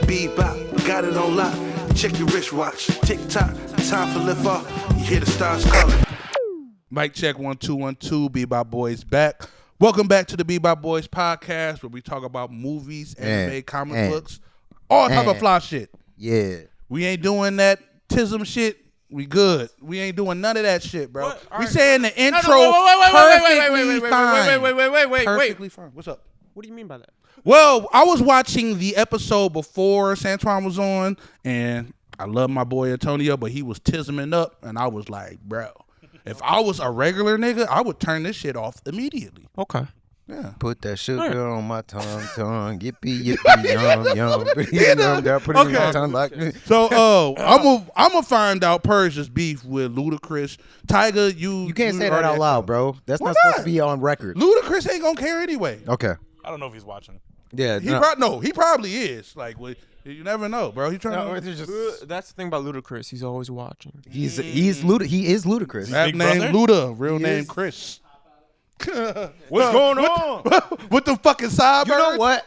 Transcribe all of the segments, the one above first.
Bebop, got it on lock. Check your wristwatch. Tick-tock, time for lift off. You hear the stars calling. Mic check 1 2 1 2. Bebop Boys back. Welcome back to the Bebop Boys podcast, where we talk about movies, anime, comic books, all type of fly shit. Yeah, we ain't doing that tism shit. We good. We ain't doing none of that shit, bro. We saying the intro perfectly fine. Wait. Perfectly fine. What's up? What do you mean by that? Well, I was watching the episode before Santuan was on, and I love my boy Antonio, but he was tisming up, and I was like, bro, if I was a regular nigga, I would turn this shit off immediately. Okay. Yeah. put that sugar on my tongue, yippee, yum. Put it on my tongue like So, I'm gonna find out Persia's beef with Ludacris. Tiger, you can't say that out loud, bro. That's not supposed to be on record. Ludacris ain't gonna care anyway. Okay. I don't know if he's watching. Yeah. He probably is. Like, you never know, bro. He trying to. That's the thing about Ludacris. He's always watching. He is Ludacris. That name Luda, real name Chris. What's going on? With the fucking sideburns? You know what?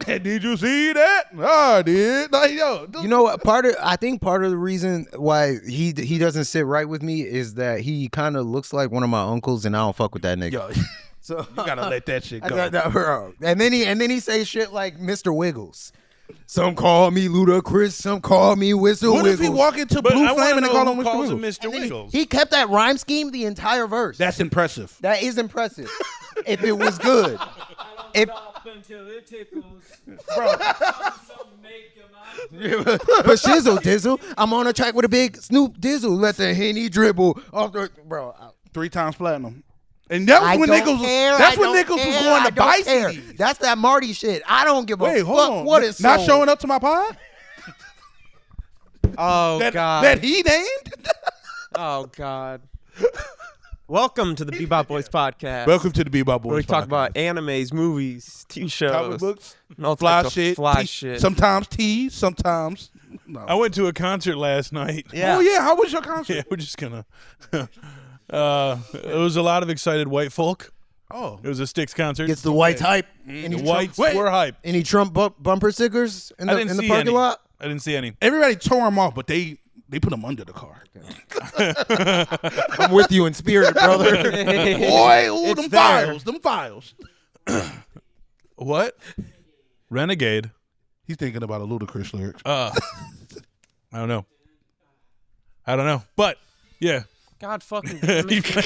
Did you see that? I did. Like, yo, you know what? I think part of the reason why he doesn't sit right with me is that he kind of looks like one of my uncles, and I don't fuck with that nigga. Yo, so you gotta let that shit go. Bro. And then he say shit like Mr. Wiggles. Some call me Ludacris, some call me Whistle What Wiggles. if he walk into Blue Flame and they call him Mr. Wiggles? Mr. Wiggles. He kept that rhyme scheme the entire verse. That's impressive. That is impressive. If it was good. If until it tickles. Bro. but shizzle dizzle, I'm on a track with a big Snoop dizzle. Let the Henny dribble off the bro. 3 times platinum. And that was when Nichols was going to Bison. That's that Marty shit. I don't give a hold fuck on. what it's not showing up to my pod? Oh, God. That he named? Oh, God. Welcome to the Bebop Boys podcast. Welcome to the Bebop Boys where we talk podcast. about animes, movies, TV shows. Comic books, no fly shit. shit. Sometimes teas, sometimes. No. I went to a concert last night. Yeah. Oh, yeah. How was your concert? Yeah, we're just gonna. It was a lot of excited white folk. Oh. It was a Styx concert. Gets the whites hype. The whites were hype. Any Trump bumper stickers in the parking lot? I didn't see any. Everybody tore them off, but they put them under the car. I'm with you in spirit, brother. Boy, ooh, them files. What? Renegade. He's thinking about a Ludacris lyrics. I don't know. But yeah. God fucking damn it.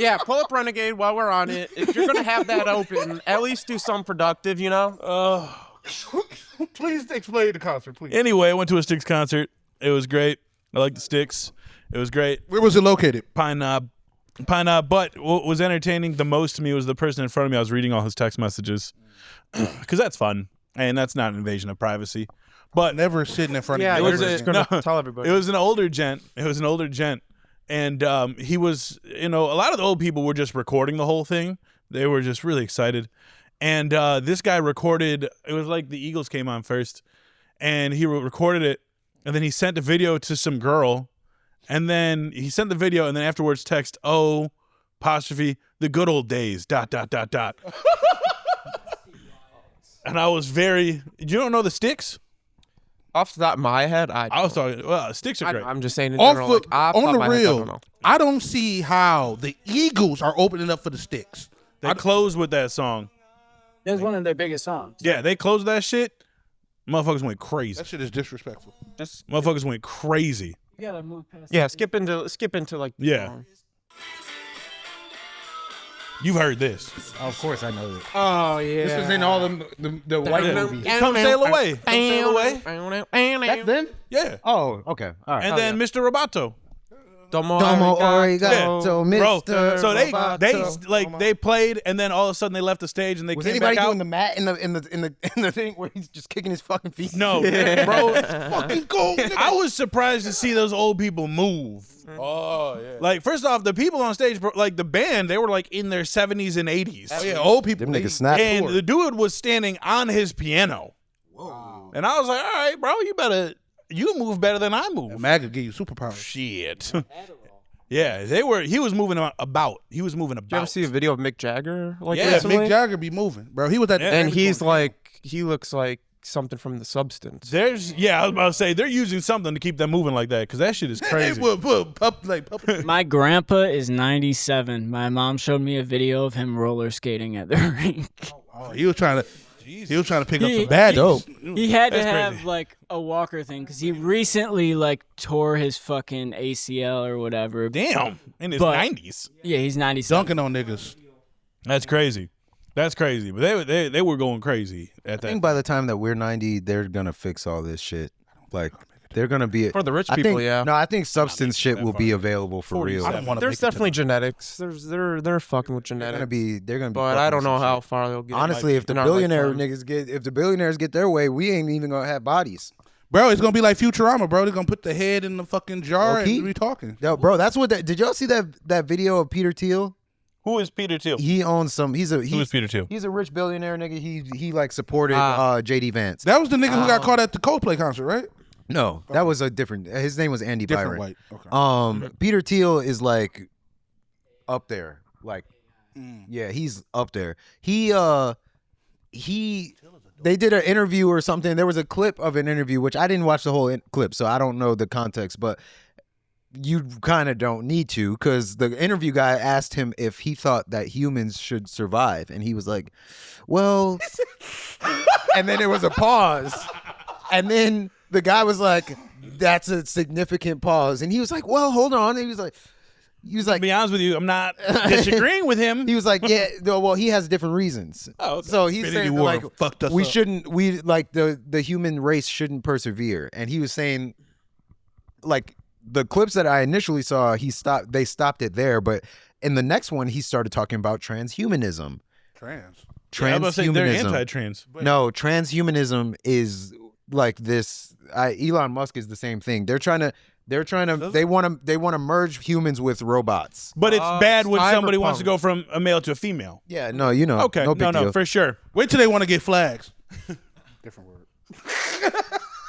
Yeah, pull up Renegade while we're on it. If you're going to have that open, at least do something productive, you know? Please explain the concert, please. Anyway, I went to a Styx concert. It was great. I like the Styx. It was great. Where was it located? Pine Knob. But what was entertaining the most to me was the person in front of me. I was reading all his text messages because that's fun, and that's not an invasion of privacy. But never sitting in front of Yeah, you. you're just going to tell everybody. It was an older gent. And he was, a lot of the old people were just recording the whole thing. They were just really excited. And this guy recorded, it was like the Eagles came on first, and he recorded it, and then he sent a video to some girl, and then he sent the video, and then afterwards text, the good old days, ... And I was you don't know the Styx? Off the top of my head, I was talking, Styx are great. I'm just saying in general. On the real, I don't see how the Eagles are opening up for the Styx. They closed with that song. That's one of their biggest songs. Yeah, they closed that shit. Motherfuckers went crazy. That shit is disrespectful. Motherfuckers went crazy. You gotta move past. Yeah, skip into like. Yeah. You've heard this. Of course I know it. Oh yeah. This was in all the white movies. Come sail away. Come sail away. That's them? Yeah. Oh, okay. All right. And then Mr. Roboto. Domo arigato, Bro, Mr. so they played, and then all of a sudden they left the stage and they was came anybody back out. doing the mat in the thing where he's just kicking his fucking feet? No, bro. Fucking cool. I was surprised to see those old people move. Oh yeah. Like, first off, the people on stage, like the band, they were like in their 70s and 80s. Oh yeah, old people. Them niggas snap. And the dude was standing on his piano. Whoa. And I was like, all right, bro, you move better than I move. MAGA give you superpowers. Shit. Yeah, they were. He was moving about. He was moving about. Did you ever see a video of Mick Jagger? Like Yeah, recently? Mick Jagger be moving, bro. He was at, And he's like, he looks like something from The Substance. There's, I was about to say they're using something to keep them moving like that because that shit is crazy. My grandpa is 97. My mom showed me a video of him roller skating at the rink. Oh, he was trying to pick up some bad dope. He had to That's have crazy. like a walker thing because he recently like tore his fucking ACL or whatever. Damn, in his But- 90s. Yeah, he's 97. Dunking on niggas. That's crazy. That's crazy. But they were going crazy at I that. think by the time that we're 90, they're gonna fix all this shit. Like they're gonna be For the rich I people, think, yeah. No, I think substance shit will be available for real. I don't want to. There's definitely genetics. They're fucking with They're genetics. gonna be. They're gonna be. But fucking I don't with know some how shit. far they'll get. Honestly, if the Not like billionaire Trump. if the billionaires get their way, we ain't even gonna have bodies. Bro, it's gonna be like Futurama, bro. They're gonna put the head in the fucking jar Low-key. and we talking. Yo, bro, that's what. Did y'all see that video of Peter Thiel? Who is Peter Thiel? He owns some. Who is Peter Thiel? He's a rich billionaire nigga. He like supported Ah. JD Vance. That was the nigga who got caught at the Coldplay concert, right? No, that was a different. His name was Andy Different Byron. white. Okay. Peter Thiel is like up there. Like, yeah, he's up there. They did an interview or something. There was a clip of an interview, which I didn't watch the whole clip, so I don't know the context, but you kind of don't need to, because the interview guy asked him if he thought that humans should survive, and he was like, well, and then there was a pause, and then the guy was like, that's a significant pause, and he was like, well, hold on, and he was like, To be honest with you, I'm not disagreeing with him. he was like, yeah, no, well, he has different reasons. Oh, okay. So he's Infinity saying War like fucked us we up. shouldn't, we like the human race shouldn't persevere, and he was saying like the clips that I initially saw, they stopped it there, but in the next one he started talking about transhumanism. Trans. I was about to say they're Transhumanism. anti-trans. No, transhumanism is like this. Elon Musk is the same thing. They want to merge humans with robots. But it's bad when somebody cyberpunk. wants to go from a male to a female. Yeah, no, you know, Okay, no big deal. for sure. Wait till they want to get flags. Different word.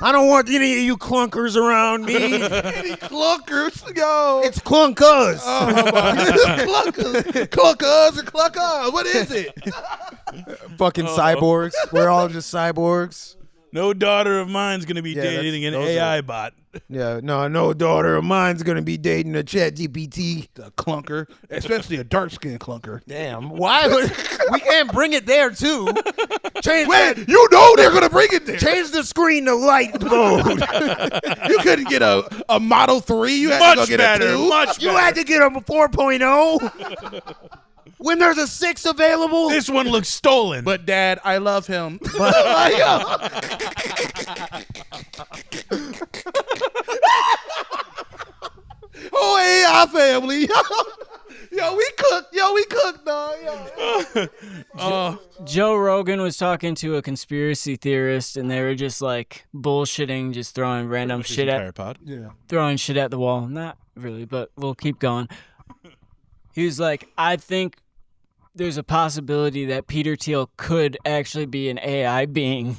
I don't want any of you clunkers around me. Any clunkers, yo. It's clunkers. clunkers, clunkers, and clunkers. What is it? Fucking cyborgs. We're all just cyborgs. No daughter of mine's gonna be Yeah, dating an those AI bot. Yeah, no daughter of mine's gonna be dating a chat GPT. A clunker, especially a dark skinned clunker. Damn, why would we can't bring it there too? Change Wait, you know they're gonna bring it there. change the screen to light mode. You couldn't get a Model 3. You had to go Much get better. a 2. Much You better. had to get a 4.0 when there's a 6 available. This one looks stolen. But Dad, I love him. Oh, hey, our family. Yo, we cook, dog. Yo. Joe Rogan was talking to a conspiracy theorist, and they were just like bullshitting, just throwing random shit at the wall. Not really, but we'll keep going. He was like, I think there's a possibility that Peter Thiel could actually be an AI being.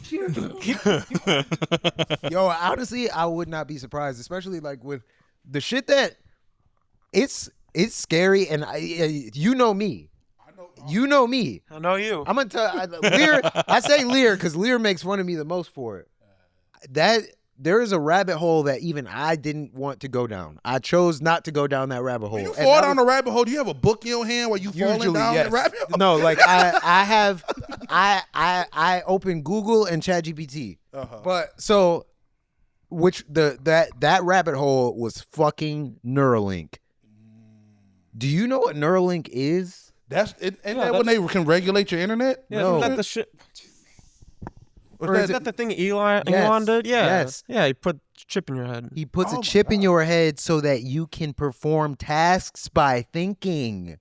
Yo, honestly, I would not be surprised, especially like with the shit that it's scary, and you know me. You know me. I know you. I'm gonna tell Lear. I say Lear because Lear makes fun of me the most for it. That there is a rabbit hole that even I didn't want to go down. I chose not to go down that rabbit hole. When you And fall that down was- the rabbit hole, do you have a book in your hand while you falling Usually, down yes. the rabbit hole? No, like I open Google and ChatGPT. But so that rabbit hole was fucking Neuralink. Do you know what Neuralink is? That's it. Ain't that when they can regulate your internet? Yeah, No. isn't that the shit? Or Is that the thing Elon did? Yeah. Yes. Yeah, he put a chip in your head. He puts Oh a my chip in your head so that you can perform tasks by thinking.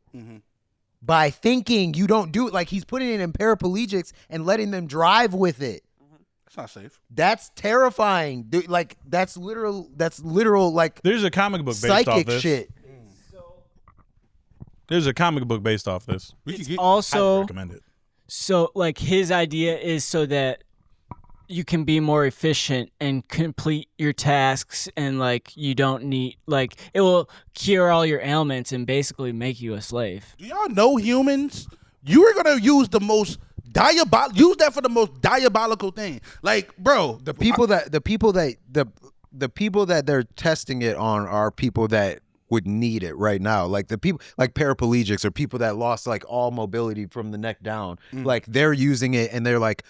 By thinking, you don't do it. Like he's putting it in paraplegics and letting them drive with it. It's not safe. That's terrifying. Dude, like that's literal. Like There's a comic book based off psychic this. shit. There's a comic book based off this. We could I Also, recommend it. so like his idea is so that you can be more efficient and complete your tasks, and like you don't need like it will cure all your ailments and basically make you a slave. Do y'all know humans? You are gonna use the most use that for the most diabolical thing. Like, bro, The people that they're testing it on are people that would need it right now. Like the people like paraplegics or people that lost like all mobility from the neck down. Like they're using it and they're like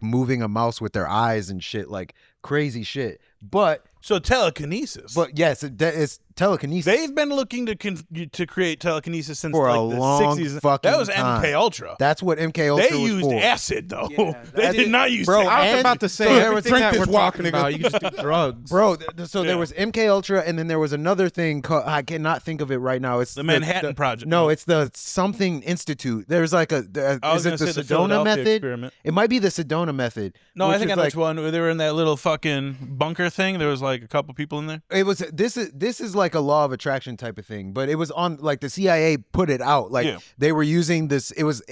moving a mouse with their eyes and shit, like crazy shit. But So telekinesis. yes, it's telekinesis. They've been looking to create telekinesis since For like a the long 60s. fucking That was time. MK Ultra. That's what MK Ultra They was used for. acid though. Yeah, they did not use bro, acid. I was and- about to say so there was- everything drink that this we're walk, talking nigga. about. You can just do drugs, Bro, so Yeah. there was MK Ultra, and then there was another thing called, I cannot think of it right now. It's The Manhattan Project. No, it's the something institute. There's like I was is it gonna the say the Sedona Philadelphia method? experiment. It might be the Sedona method. No, I which think is I know like, which one. They were in that little fucking bunker thing. There was like a couple people in there. it was this is like a law of attraction type of thing, but it was on like the CIA put it out. Like Yeah. they were using this. It was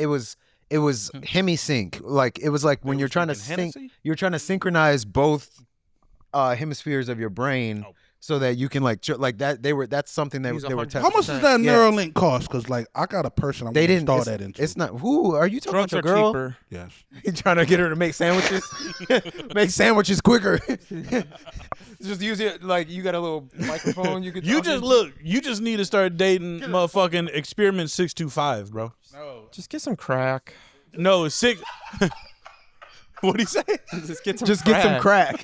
hemisync. Like it was like when They you're was trying to drinking sync, Hennessy? you're trying to synchronize both hemispheres of your brain. Oh. So that you can like that that's something that He's they were 100%. testing. how much does that Yeah. Neuralink cost? Because like I got a person I'm They gonna didn't install it's, that into. It's not. Who are you talking drugs about? are Your girl? cheaper. Yes. You trying to get her to make sandwiches? Make sandwiches quicker. Just use it like you got a little microphone. You could. You talk just into. look. You just need to start dating motherfucking Experiment 625, bro. Just get some crack. No, six. What'd he say? Just get some. Just get some crack.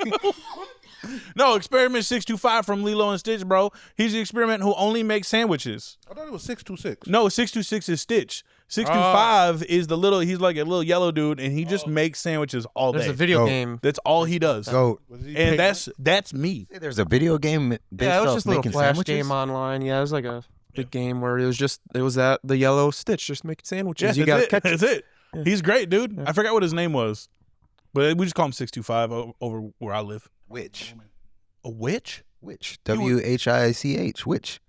No, Experiment 625 from Lilo and Stitch, bro. He's the experiment who only makes sandwiches. I thought it was 626. No, 626 is Stitch. 625 is the little. He's like a little yellow dude, and he just makes sandwiches all There's day. a video Go. game. That's all he does. Go. And that's me. There's a video game based Yeah, it was off just a little making flash sandwiches. game online. Yeah, it was like a big game where it was that the yellow Stitch just making sandwiches. Yeah, you gotta that's it. catch That's it. He's great, dude. I forgot what his name was, but we just call him 625 over where I live. Witch. A witch? Witch. WHICH. Witch.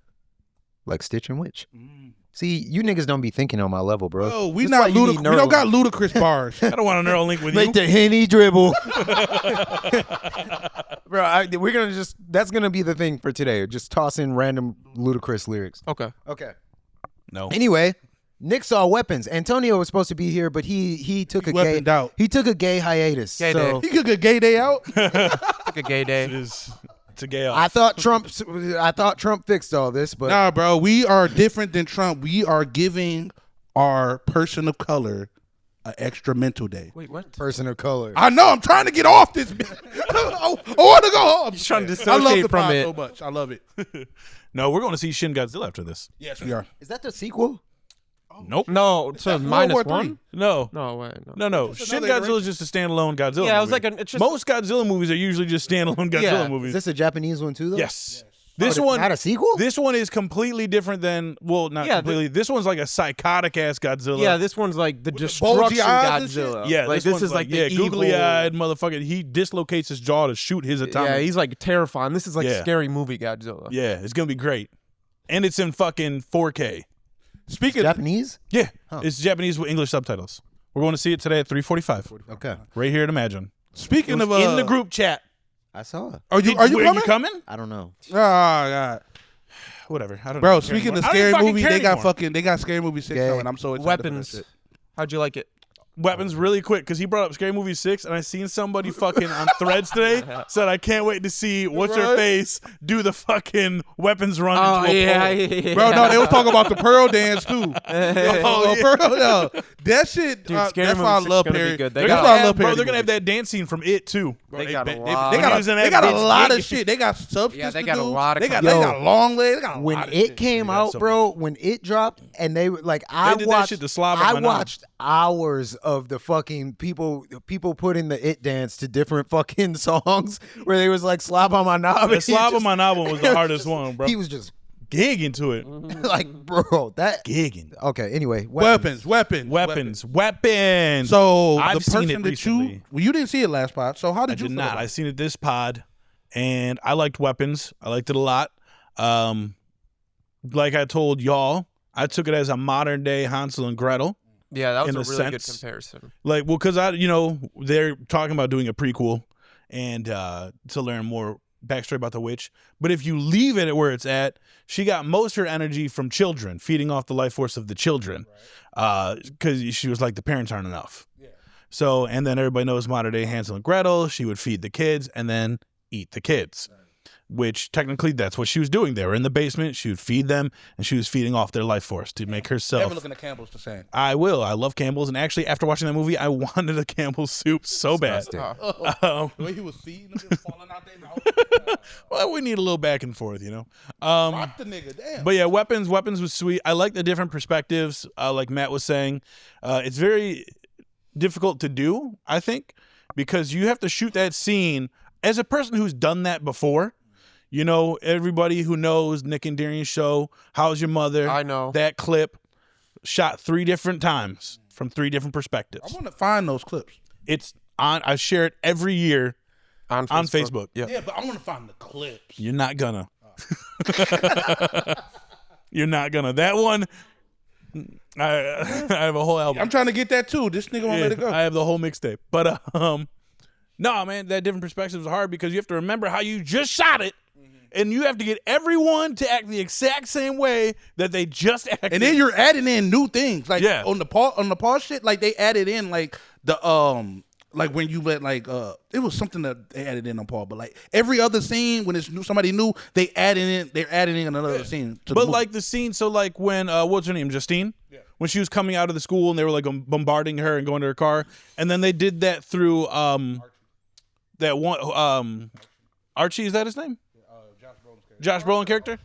Like Stitch and Witch. See, you niggas don't be thinking on my level, bro. Oh, we That's not why you need we don't got Neuralink. ludicrous bars. I don't want a Neuralink with you. Make the Henny dribble. Bro, we're going to just, that's going to be the thing for today. Just toss in random ludicrous lyrics. Okay. Okay. No. Anyway, Nick saw weapons. Antonio was supposed to be here, but he took a weaponed out. He took a gay hiatus. Gay so He could get gay day out. Like a gay day. It's a gay off. I thought Trump fixed all this, but Nah, bro, we are different than Trump. We are giving our person of color an extra mental day. Wait, what? person of color. I know. I'm trying to get off this. I want to go home. He's trying to I love dissociate the from pod it. so much. I love it. No, we're going to see Shin Godzilla after this. Yes, we are. Is that the sequel? Nope. No, so That's minus World War one. III. No. No, wait, no. No. Shin another Godzilla is just a standalone Godzilla. Yeah, it was movie. like it's just Most Godzilla movies are usually just standalone Godzilla Yeah. Is movies. this a Japanese one too, though? Yes. Oh, This it's one. not a sequel. This one is completely different than not Yeah, completely. This one's like a psychotic ass Godzilla. Yeah, this one's like the bulgy destruction eyes and shit? Godzilla. Yeah, like this one's is like the yeah, evil. googly eyed motherfucker. He dislocates his jaw to shoot his atomic. Yeah, he's like terrifying. This is like Yeah. scary movie Godzilla. Yeah, it's gonna be great, and it's in fucking 4K. Speaking Japanese. Yeah, it's Japanese with English subtitles. We're going to see it today at 3:45. Okay, Right here at Imagine. speaking of in the group chat. I saw it. are you coming? coming? I don't know. Oh God, Whatever. I don't bro. know. Speaking of I don't scary fucking movie, care they anymore. got Scary Movie 6 Gay. coming. I'm so excited. Weapons. For that shit. How'd you like it? Weapons really quick because he brought up Scary Movie 6 and I seen somebody fucking on threads today said I can't wait to see what's her Right? face do the fucking weapons run Oh into a yeah, pole. yeah. Bro, no, they was talking about the Pearl dance too. Oh, yeah. Pearl, no. That shit. Dude, Scary that's Movie why I 6 love gonna be Perry. good. They That's got- why I Bro, love Perry. they're gonna have that dance scene from It too. They got a lot. They When he was in they that got a bitch lot of naked. shit. They got substance. Yeah, they to got a do. lot of They got, content. they got long legs. They got a When lot of it shit. came got out, so bro, when it dropped, and they were like, I did that watched, shit to slob up I my knob. watched hours of the fucking people putting the It dance to different fucking songs where they was like slob on my knob. The and he slob on just- my knob one was it the was hardest just- one, bro. He was just Gigging to it. like, bro, that. Gigging. Okay, anyway, Weapons. Weapons. So I've the seen person it that recently. you didn't see it last pod. So how I did you did feel not. about I it? seen it this pod, and I liked Weapons. I liked it a lot. Like I told y'all, I took it as a modern day Hansel and Gretel. Yeah, that was in a really good sense. comparison. Like, well, because they're talking about doing a prequel and to learn more backstory about the witch. But if you leave it at where it's at, she got most of her energy from children, feeding off the life force of the children, because she was like, the parents aren't enough. Yeah. So, and then everybody knows modern day Hansel and Gretel. She would feed the kids and then eat the kids. Right. Which technically that's what she was doing. They were in the basement. She would feed them, and she was feeding off their life force to make herself. Never looking at Campbell's the same. I will. I love Campbell's, and actually, after watching that movie, I wanted a Campbell's soup so bad. The way he was feeding them, just falling out their mouth. Well, we need a little back and forth, Rock the nigga, damn. But yeah, weapons was sweet. I like the different perspectives. Like Matt was saying, it's very difficult to do, I think, because you have to shoot that scene as a person who's done that before. Everybody who knows Nick and Darian's show, How's Your Mother? I know. That clip shot 3 different times from 3 different perspectives. I want to find those clips. It's on. I share it every year on Facebook. Yeah, but I want to find the clips. You're not gonna. You're not gonna. That one, I have a whole album. I'm trying to get that too. This nigga won't let it go. I have the whole mixtape. But no, man, that different perspectives is hard because you have to remember how you just shot it. And you have to get everyone to act the exact same way that they just acted. And then you're adding in new things, like Yeah. on the pause shit. Like they added in like the like when you let it was something that they added in on Paul, but like every other scene when it's somebody new, they're adding in another scene. To But the like the scene, so like when what's her name, Justine, when she was coming out of the school and they were like bombarding her and going to her car, and then they did that through that one Archie, is that his name? Josh Brolin character?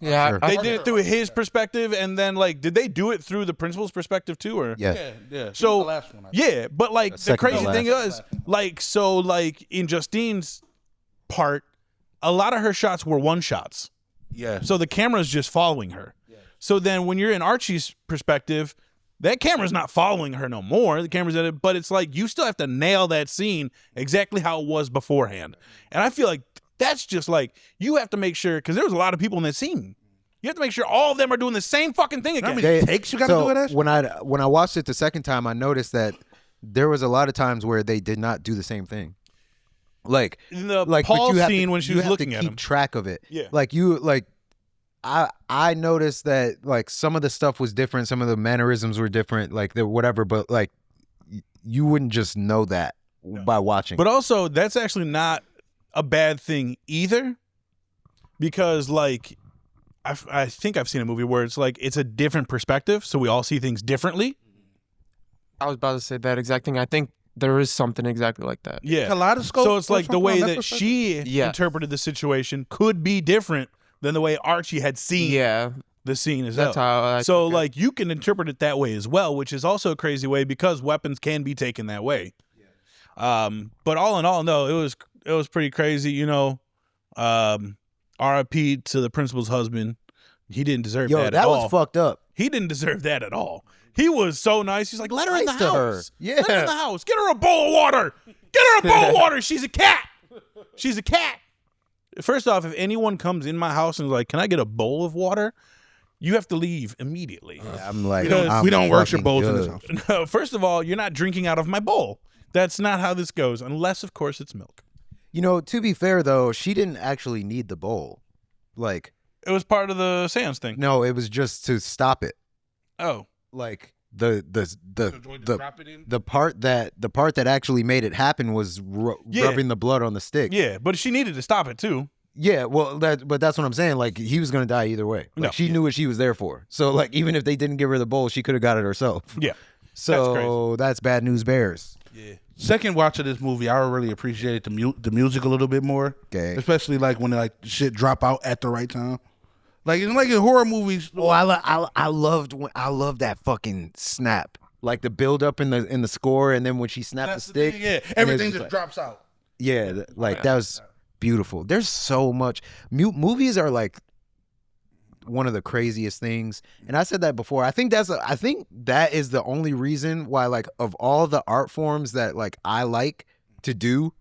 Yeah, Sure. They did it through his perspective, and then like, did they do it through the principal's perspective too, or Yeah. yeah. So the last one, I think. yeah, but like the second to crazy thing last. is, like, so like in Justine's part, a lot of her shots were one shots, Yeah. so the camera's just following her. So then when you're in Archie's perspective, that camera's not following her no more. The camera's at it, but it's like you still have to nail that scene exactly how it was beforehand. And I feel like that's just like, you have to make sure, because there was a lot of people in that scene. You have to make sure all of them are doing the same fucking thing again. How many takes you got to do with that? When I watched it the second time, I noticed that there was a lot of times where they did not do the same thing. Like In the but Paul you have scene to- when she you was have looking to at keep him. track of it. Yeah. I noticed that like some of the stuff was different, some of the mannerisms were different, like the whatever, but like you wouldn't just know that by watching. But also, that's actually not a bad thing either, because like I think I've seen a movie where it's like it's a different perspective, so we all see things differently. I was about to say that exact thing. I think there is something exactly like that. Yeah, Kaleidoscope so it's or like the something way on that Netflix? she Yes. interpreted the situation could be different than the way Archie had seen Yeah, the scene as that's well. how I So took it. like you can interpret it that way as well, which is also a crazy way because weapons can be taken that way. But all in all, no, it was pretty crazy, R.I.P. to the principal's husband. He didn't deserve Yo, that that at was all. fucked up. He didn't deserve that at all. He was so nice. He's like, let her in the Nice to her. house. Yeah. Let her in the house. Get her a bowl of water. Get her a bowl of water. She's a cat. She's a cat. First off, if anyone comes in my house and is like, can I get a bowl of water? You have to leave immediately. I'm like, We don't worship fucking bowls in good. this house. No, first of all, you're not drinking out of my bowl. That's not how this goes, unless, of course, it's milk. To be fair though, she didn't actually need the bowl. Like, It was part of the seance thing. no, it was just to stop it. Oh. Like the Drop it in. the part that actually made it happen was Yeah. rubbing the blood on the stick. Yeah, but she needed to stop it, too. Yeah, well, but that's what I'm saying. Like, he was gonna die either way. Like, No. she knew what she was there for. So, like, even if they didn't give her the bowl, she could have got it herself. Yeah. So that's bad news bears. Yeah. Second watch of this movie, I really appreciated the music a little bit more. Okay. Especially like when like shit drop out at the right time. Like in horror movies. Oh, I loved that fucking snap. Like the build up in the score, and then when she snapped That's the the stick, thing, yeah. and Everything it's just like- drops out. Yeah, that was beautiful. There's so much. Movies are like one of the craziest things, and I said that before. I think that is the only reason why, like, of all the art forms that like I like to do,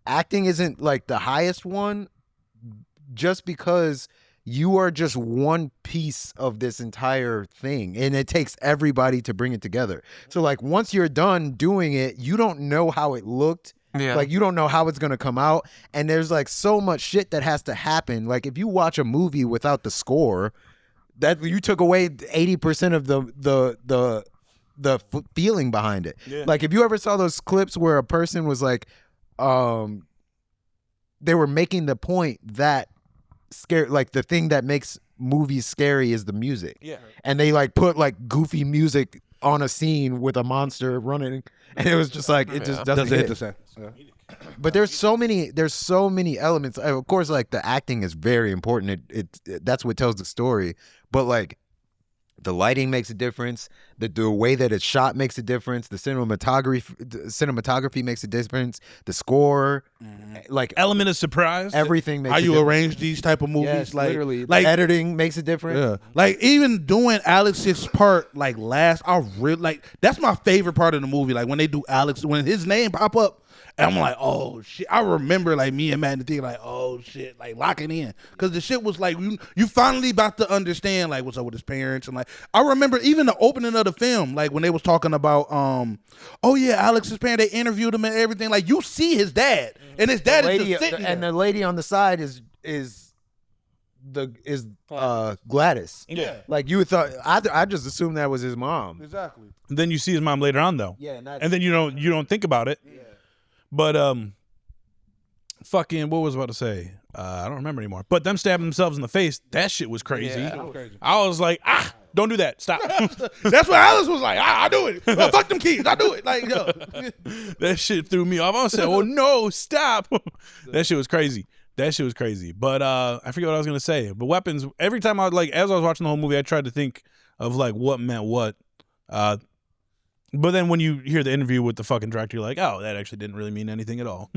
acting isn't like the highest one, just because you are just one piece of this entire thing, and it takes everybody to bring it together. So like once you're done doing it, you don't know how it looked. Yeah. Like you don't know how it's gonna come out, and there's like so much shit that has to happen. Like if you watch a movie without the score, that you took away 80% of the feeling behind it. Yeah. Like if you ever saw those clips where a person was like, they were making the point that scary, like the thing that makes movies scary is the music. Yeah. And they like put like goofy music on a scene with a monster running, and it was just like it just doesn't hit hit. the same. Yeah. But there's so many elements. Of course, like the acting is very important. It that's what tells the story. But like the lighting makes a difference. The way that it's shot makes a difference. The cinematography makes a difference. The score, like Element of surprise. everything makes How a you difference. arrange these type of movies, Yes, like literally, like editing makes a difference. yeah, like even doing Alex's part like last, I really like that's my favorite part of the movie. Like when they do Alex, when his name pop up. And I'm like, oh shit! I remember like me and Matt and the thing like, oh shit, like locking in because the shit was like you finally about to understand like what's up with his parents and like I remember even the opening of the film like when they was talking about oh yeah Alex's parents, they interviewed him and everything, like you see his dad and his dad is just sitting And there. the lady on the side is Gladys. Yeah. Like you would thought, I just assumed that was his mom. Exactly. Then you see his mom later on though. Yeah, And then you don't think about it. Yeah. But fucking what was I about to say? I don't remember anymore. But them stabbing themselves in the face, that shit was crazy. Yeah, that was crazy. I was like, don't do that. Stop. That's what Alex was like. I do it. Oh, fuck them kids. I do it. Like yo. That shit threw me off. I said, oh no, stop. That shit was crazy. But I forget what I was gonna say. But weapons, every time I like as I was watching the whole movie, I tried to think of like what meant what. But then when you hear the interview with the fucking director, you're like, oh, that actually didn't really mean anything at all.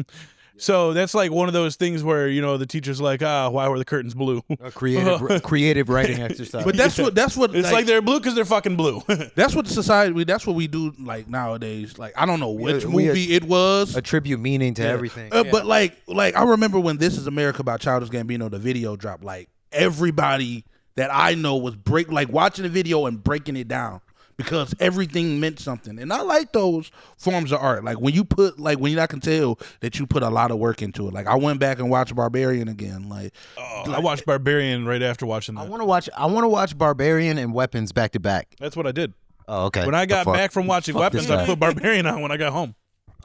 So that's like one of those things where, you know, the teacher's like, why were the curtains blue? A creative writing exercise. But that's what It's like they're blue because they're fucking blue. that's what society. That's what we do like nowadays. Like I don't know which we movie it was. attribute meaning to everything. But like I remember when This Is America by Childish Gambino, the video dropped. Like everybody that I know was watching the video and breaking it down because everything meant something. And I like those forms of art. Like when I can tell that you put a lot of work into it. Like I went back and watched Barbarian again. I watched Barbarian right after watching that. I want to watch Barbarian and Weapons back to back. That's what I did. Oh, okay. When I got back from watching Weapons, this I guy. put Barbarian on when I got home.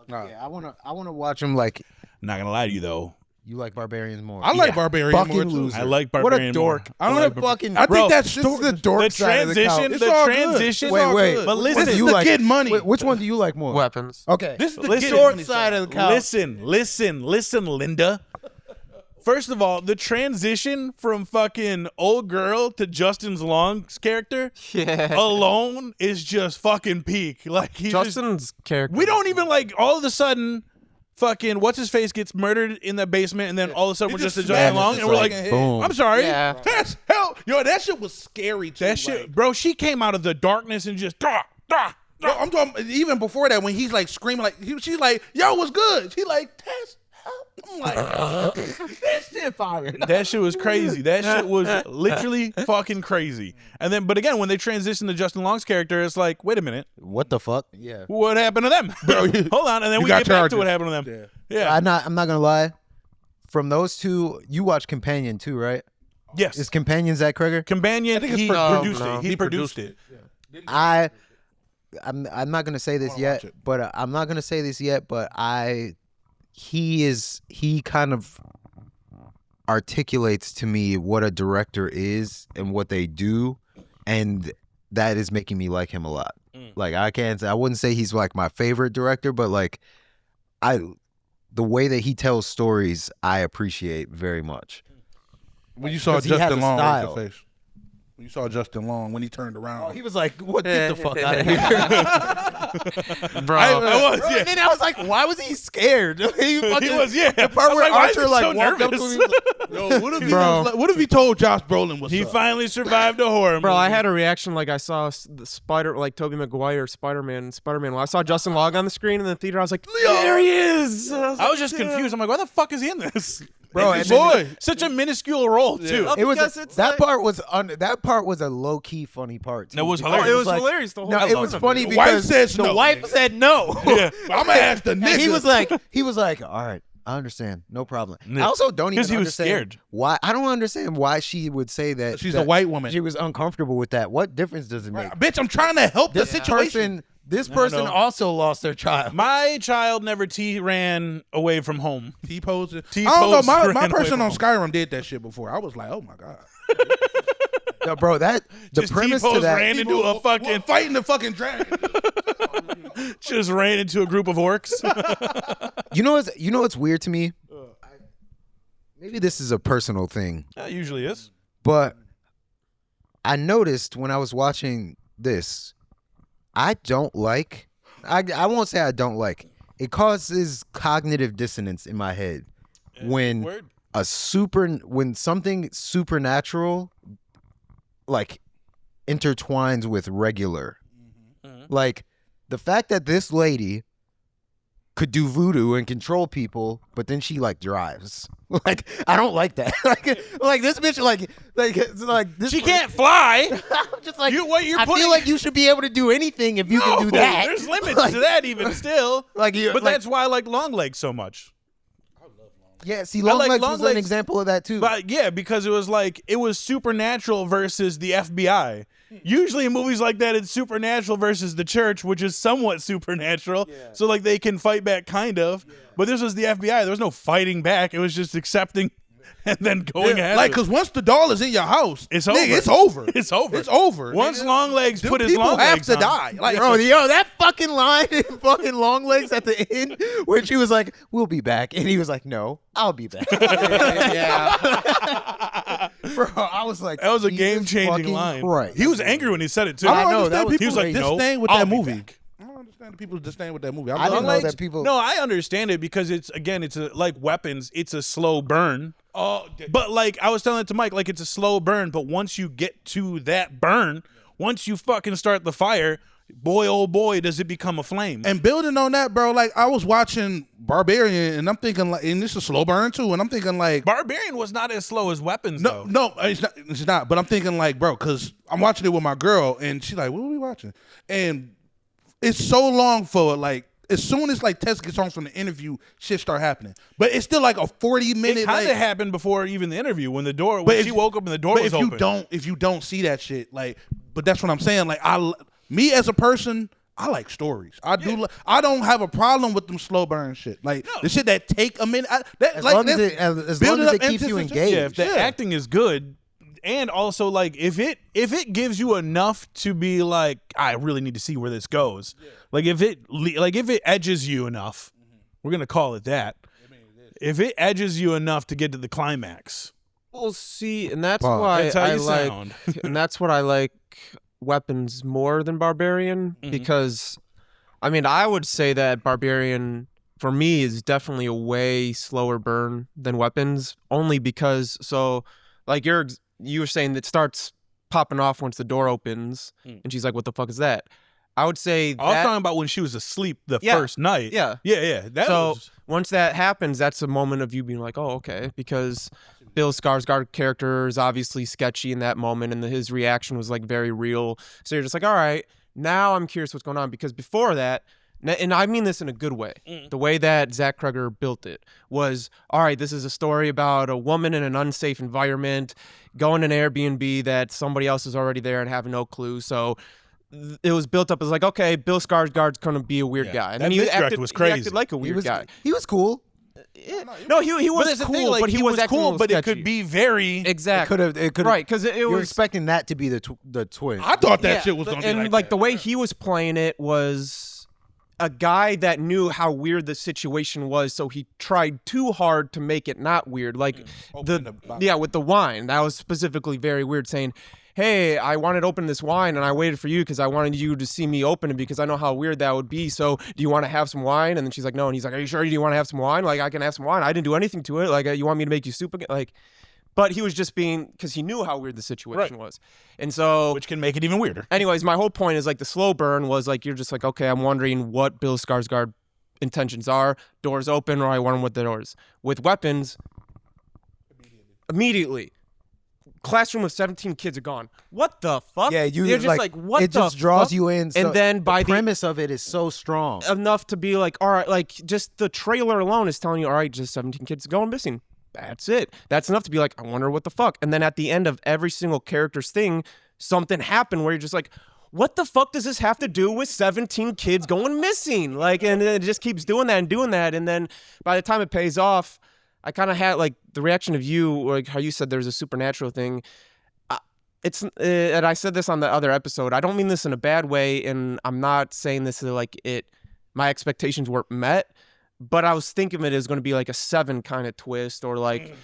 Yeah, I want to watch them. Like Not gonna lie to you though. you like Barbarians more. I like Barbarian Fucking more too. loser. I like What Barbarian a dork. more. I like don't fucking. I think that's this is the dork The side of the couch. transition. It's The all good. transition. It's all Wait, good. But Which listen, one do This you is the like? kid money. Wait, which one do you like more? Weapons. Okay. This is the The kid short money side of the couch. Listen, Linda. First of all, the transition from fucking old girl to Justin's Long's character alone is just fucking peak. Like he's Justin's character. we don't even like all of a sudden fucking what's his face gets murdered in that basement and then all of a sudden we're just Justin Long and we're like, boom. I'm sorry. Yeah. That's hell. Yo, that shit was scary too. That shit, like, bro, she came out of the darkness and just yo, I'm talking even before that when he's like screaming like she's like, yo, what's good? She like, that's I'm like, that shit fire. That shit was crazy. That shit was literally fucking crazy. And then, but again, when they transitioned to Justin Long's character, it's like, wait a minute, What the fuck? Yeah. what happened to them? Bro, Hold on, and then you we got get back to charges. what happened to them. Yeah. I'm not gonna lie. From those two, you watch Companion too, right? Yes. Is Companion Zach Kreger? Companion. think it's He produced. produced it. He produced it. I'm not gonna say this wanna yet, watch it. but he kind of articulates to me what a director is and what they do, and that is making me like him a lot. Like I wouldn't say he's like my favorite director, but like the way that he tells stories I appreciate very much. When you saw 'Cause he has Justin a Long, what's style. your face? When you saw Justin Long, when he turned around, He was like, "What? Get the fuck out of here!" Bro. I was, Bro, yeah. and then I was like, "Why was he scared?" He was, yeah. The part I was where like, why is Archer he like so walked up to nervous? him. yo, what if he Bro. was like, what if he told Josh Brolin what's He up? finally survived a horror movie. Bro, I had a reaction like I saw the Tobey Maguire Spider-Man. I saw Justin Long on the screen in the theater. I was like, there he is. I was just confused. I'm like, why the fuck is he in this? Bro, And and then- boy, such a minuscule role too. it was Because it's that like- part was a low key funny part. Too, That was because hilarious. It was like- hilarious. The whole No, I it love was it. funny The wife because says the no, wife nigga. said no. I'm gonna ask the nigga. And he was like, all right, I understand, no problem. Yeah. I also don't even 'Cause he was understand scared. why. I don't understand why she would say that. She's that a white woman. She was uncomfortable with that. What difference does it make? Bitch, I'm trying to help the This situation. this person no. also lost their child. My child never ran away from home. T-pose. I T-pose don't know. My ran away person from on home. Skyrim did that shit before. I was like, oh my god. No, bro, the Just premise to T-pose that. ran into a fucking Fighting the fucking dragon. just ran into a group of orcs. You know what's weird to me? Maybe this is a personal thing, That usually is. but I noticed when I was watching this, I don't like. I won't say I don't like. It causes cognitive dissonance in my head when Word. when something supernatural like intertwines with regular. Like the fact that this lady could do voodoo and control people, but then she like drives. Like I don't like that. like this bitch like this She can't fly. just like You- what you're I putting- feel like you should be able to do anything if you can do No, that. There's limits Like- to that even still. Like you, But like, that's why I like long legs so much. yeah. See, long like legs long was legs, an example of that too. But yeah, because it was supernatural versus the FBI. Usually in movies like that, it's supernatural versus the church, which is somewhat supernatural. So like they can fight back kind of. But this was the FBI. There was no fighting back. It was just accepting and then going ahead. Like, cause once the doll is in your house, It's nigga, over. It's over. It's over. It's over. Once nigga. Longlegs Them put his people long have legs to on. die. Like, Yo, that fucking line in fucking long legs at the end when she was like, "We'll be back," and he was like, "No, I'll be back." Bro, I was like, That was a Jesus game-changing fucking line. Christ. He was angry when he said it too. I don't know, that understand was- people he was like, no, disdain with I'll that be movie. back. I don't understand people disdain with that movie. I didn't know Longlegs- that people. No, I understand it because it's like weapons. It's a slow burn. Oh, But like I was telling it to Mike, like it's a slow burn. But once you get to that burn, once you fucking start the fire, boy oh boy, does it become a flame. and building on that, bro. Like I was watching Barbarian, and I'm thinking like, and this is a slow burn too. And I'm thinking like, Barbarian was not as slow as weapons no, though. no, it's not. It's not. But I'm thinking like, bro, because I'm watching it with my girl, and she's like, "What are we watching?" And it's so long for like. As soon as like Tess gets home from the interview, shit start happening. But it's still like a 40-minute. It kind of like, happened before even the interview when if- she woke up and the door but was if open. if you don't see that shit, like, but that's what I'm saying. Like, me as a person, I like stories. I do. I don't have a problem with them slow burn shit. Like the shit that take a minute. As long as it keeps you engaged. Yeah, if the acting is good, and also like if it gives you enough to be like, I really need to see where this goes. Like if it edges you enough, we're gonna call it that. If it edges you enough to get to the climax, Well, see, and that's Wow. why That's how I you like, sound. and that's what I like weapons more than Barbarian because, I mean, I would say that Barbarian for me is definitely a way slower burn than weapons, only because like you were saying that starts popping off once the door opens, and she's like, "What the fuck is that?" I would say I was that. talking about when she was asleep the Yeah. first night. Yeah. yeah. That So was once that happens, that's a moment of you being like, "Oh, okay," because Bill Skarsgård character is obviously sketchy in that moment, and his reaction was like very real. So you're just like, "All right, now I'm curious what's going on," because before that. And I mean this in a good way. The way that Zach Kreger built it was, all right, this is a story about a woman in an unsafe environment, going to an Airbnb that somebody else is already there and have no clue. So it was built up as like, okay, Bill Skarsgård's going to be a weird guy. And That then he misdirect acted, was he crazy. acted like a weird guy. He was cool. No, he but was that's the cool, thing, like, but he was acting a cool, little but it sketchy. could be very Exactly. It could have. Right, because it You're was expecting that to be the twist. I thought that yeah, shit was gonna and be like the that. way he was playing it was a guy that knew how weird the situation was, so he tried too hard to make it not weird. Like Open the box. with the wine, that was specifically very weird. Saying, "Hey, I wanted to open this wine, and I waited for you because I wanted you to see me open it because I know how weird that would be. So, do you want to have some wine?" And then she's like, "No." And he's like, "Are you sure? Do you want to have some wine? Like, I can have some wine. I didn't do anything to it. Like, you want me to make you soup again? Like." But he was just being because he knew how weird the situation was, and so which can make it even weirder. anyways, my whole point is like the slow burn was like you're just like, okay, I'm wondering what Bill Skarsgård intentions are. Doors open, or I wonder what the doors. With weapons, immediately. Classroom of 17 kids are gone. What the fuck? Yeah, you're just like what it the just draws fuck? you in. So and then by the premise of it is so strong. enough to be like, all right, like just the trailer alone is telling you, all right, just 17 kids going missing. That's it. That's enough to be like, I wonder what the fuck. And then at the end of every single character's thing, something happened where you're just like, what the fuck does this have to do with 17 kids going missing? Like, and it just keeps doing that and doing that. And then by the time it pays off, I kind of had like the reaction of you, like how you said there's a supernatural thing. And I said this on the other episode. I don't mean this in a bad way, and I'm not saying this like my expectations weren't met. But I was thinking of it as going to be like a 7 kind of twist, or like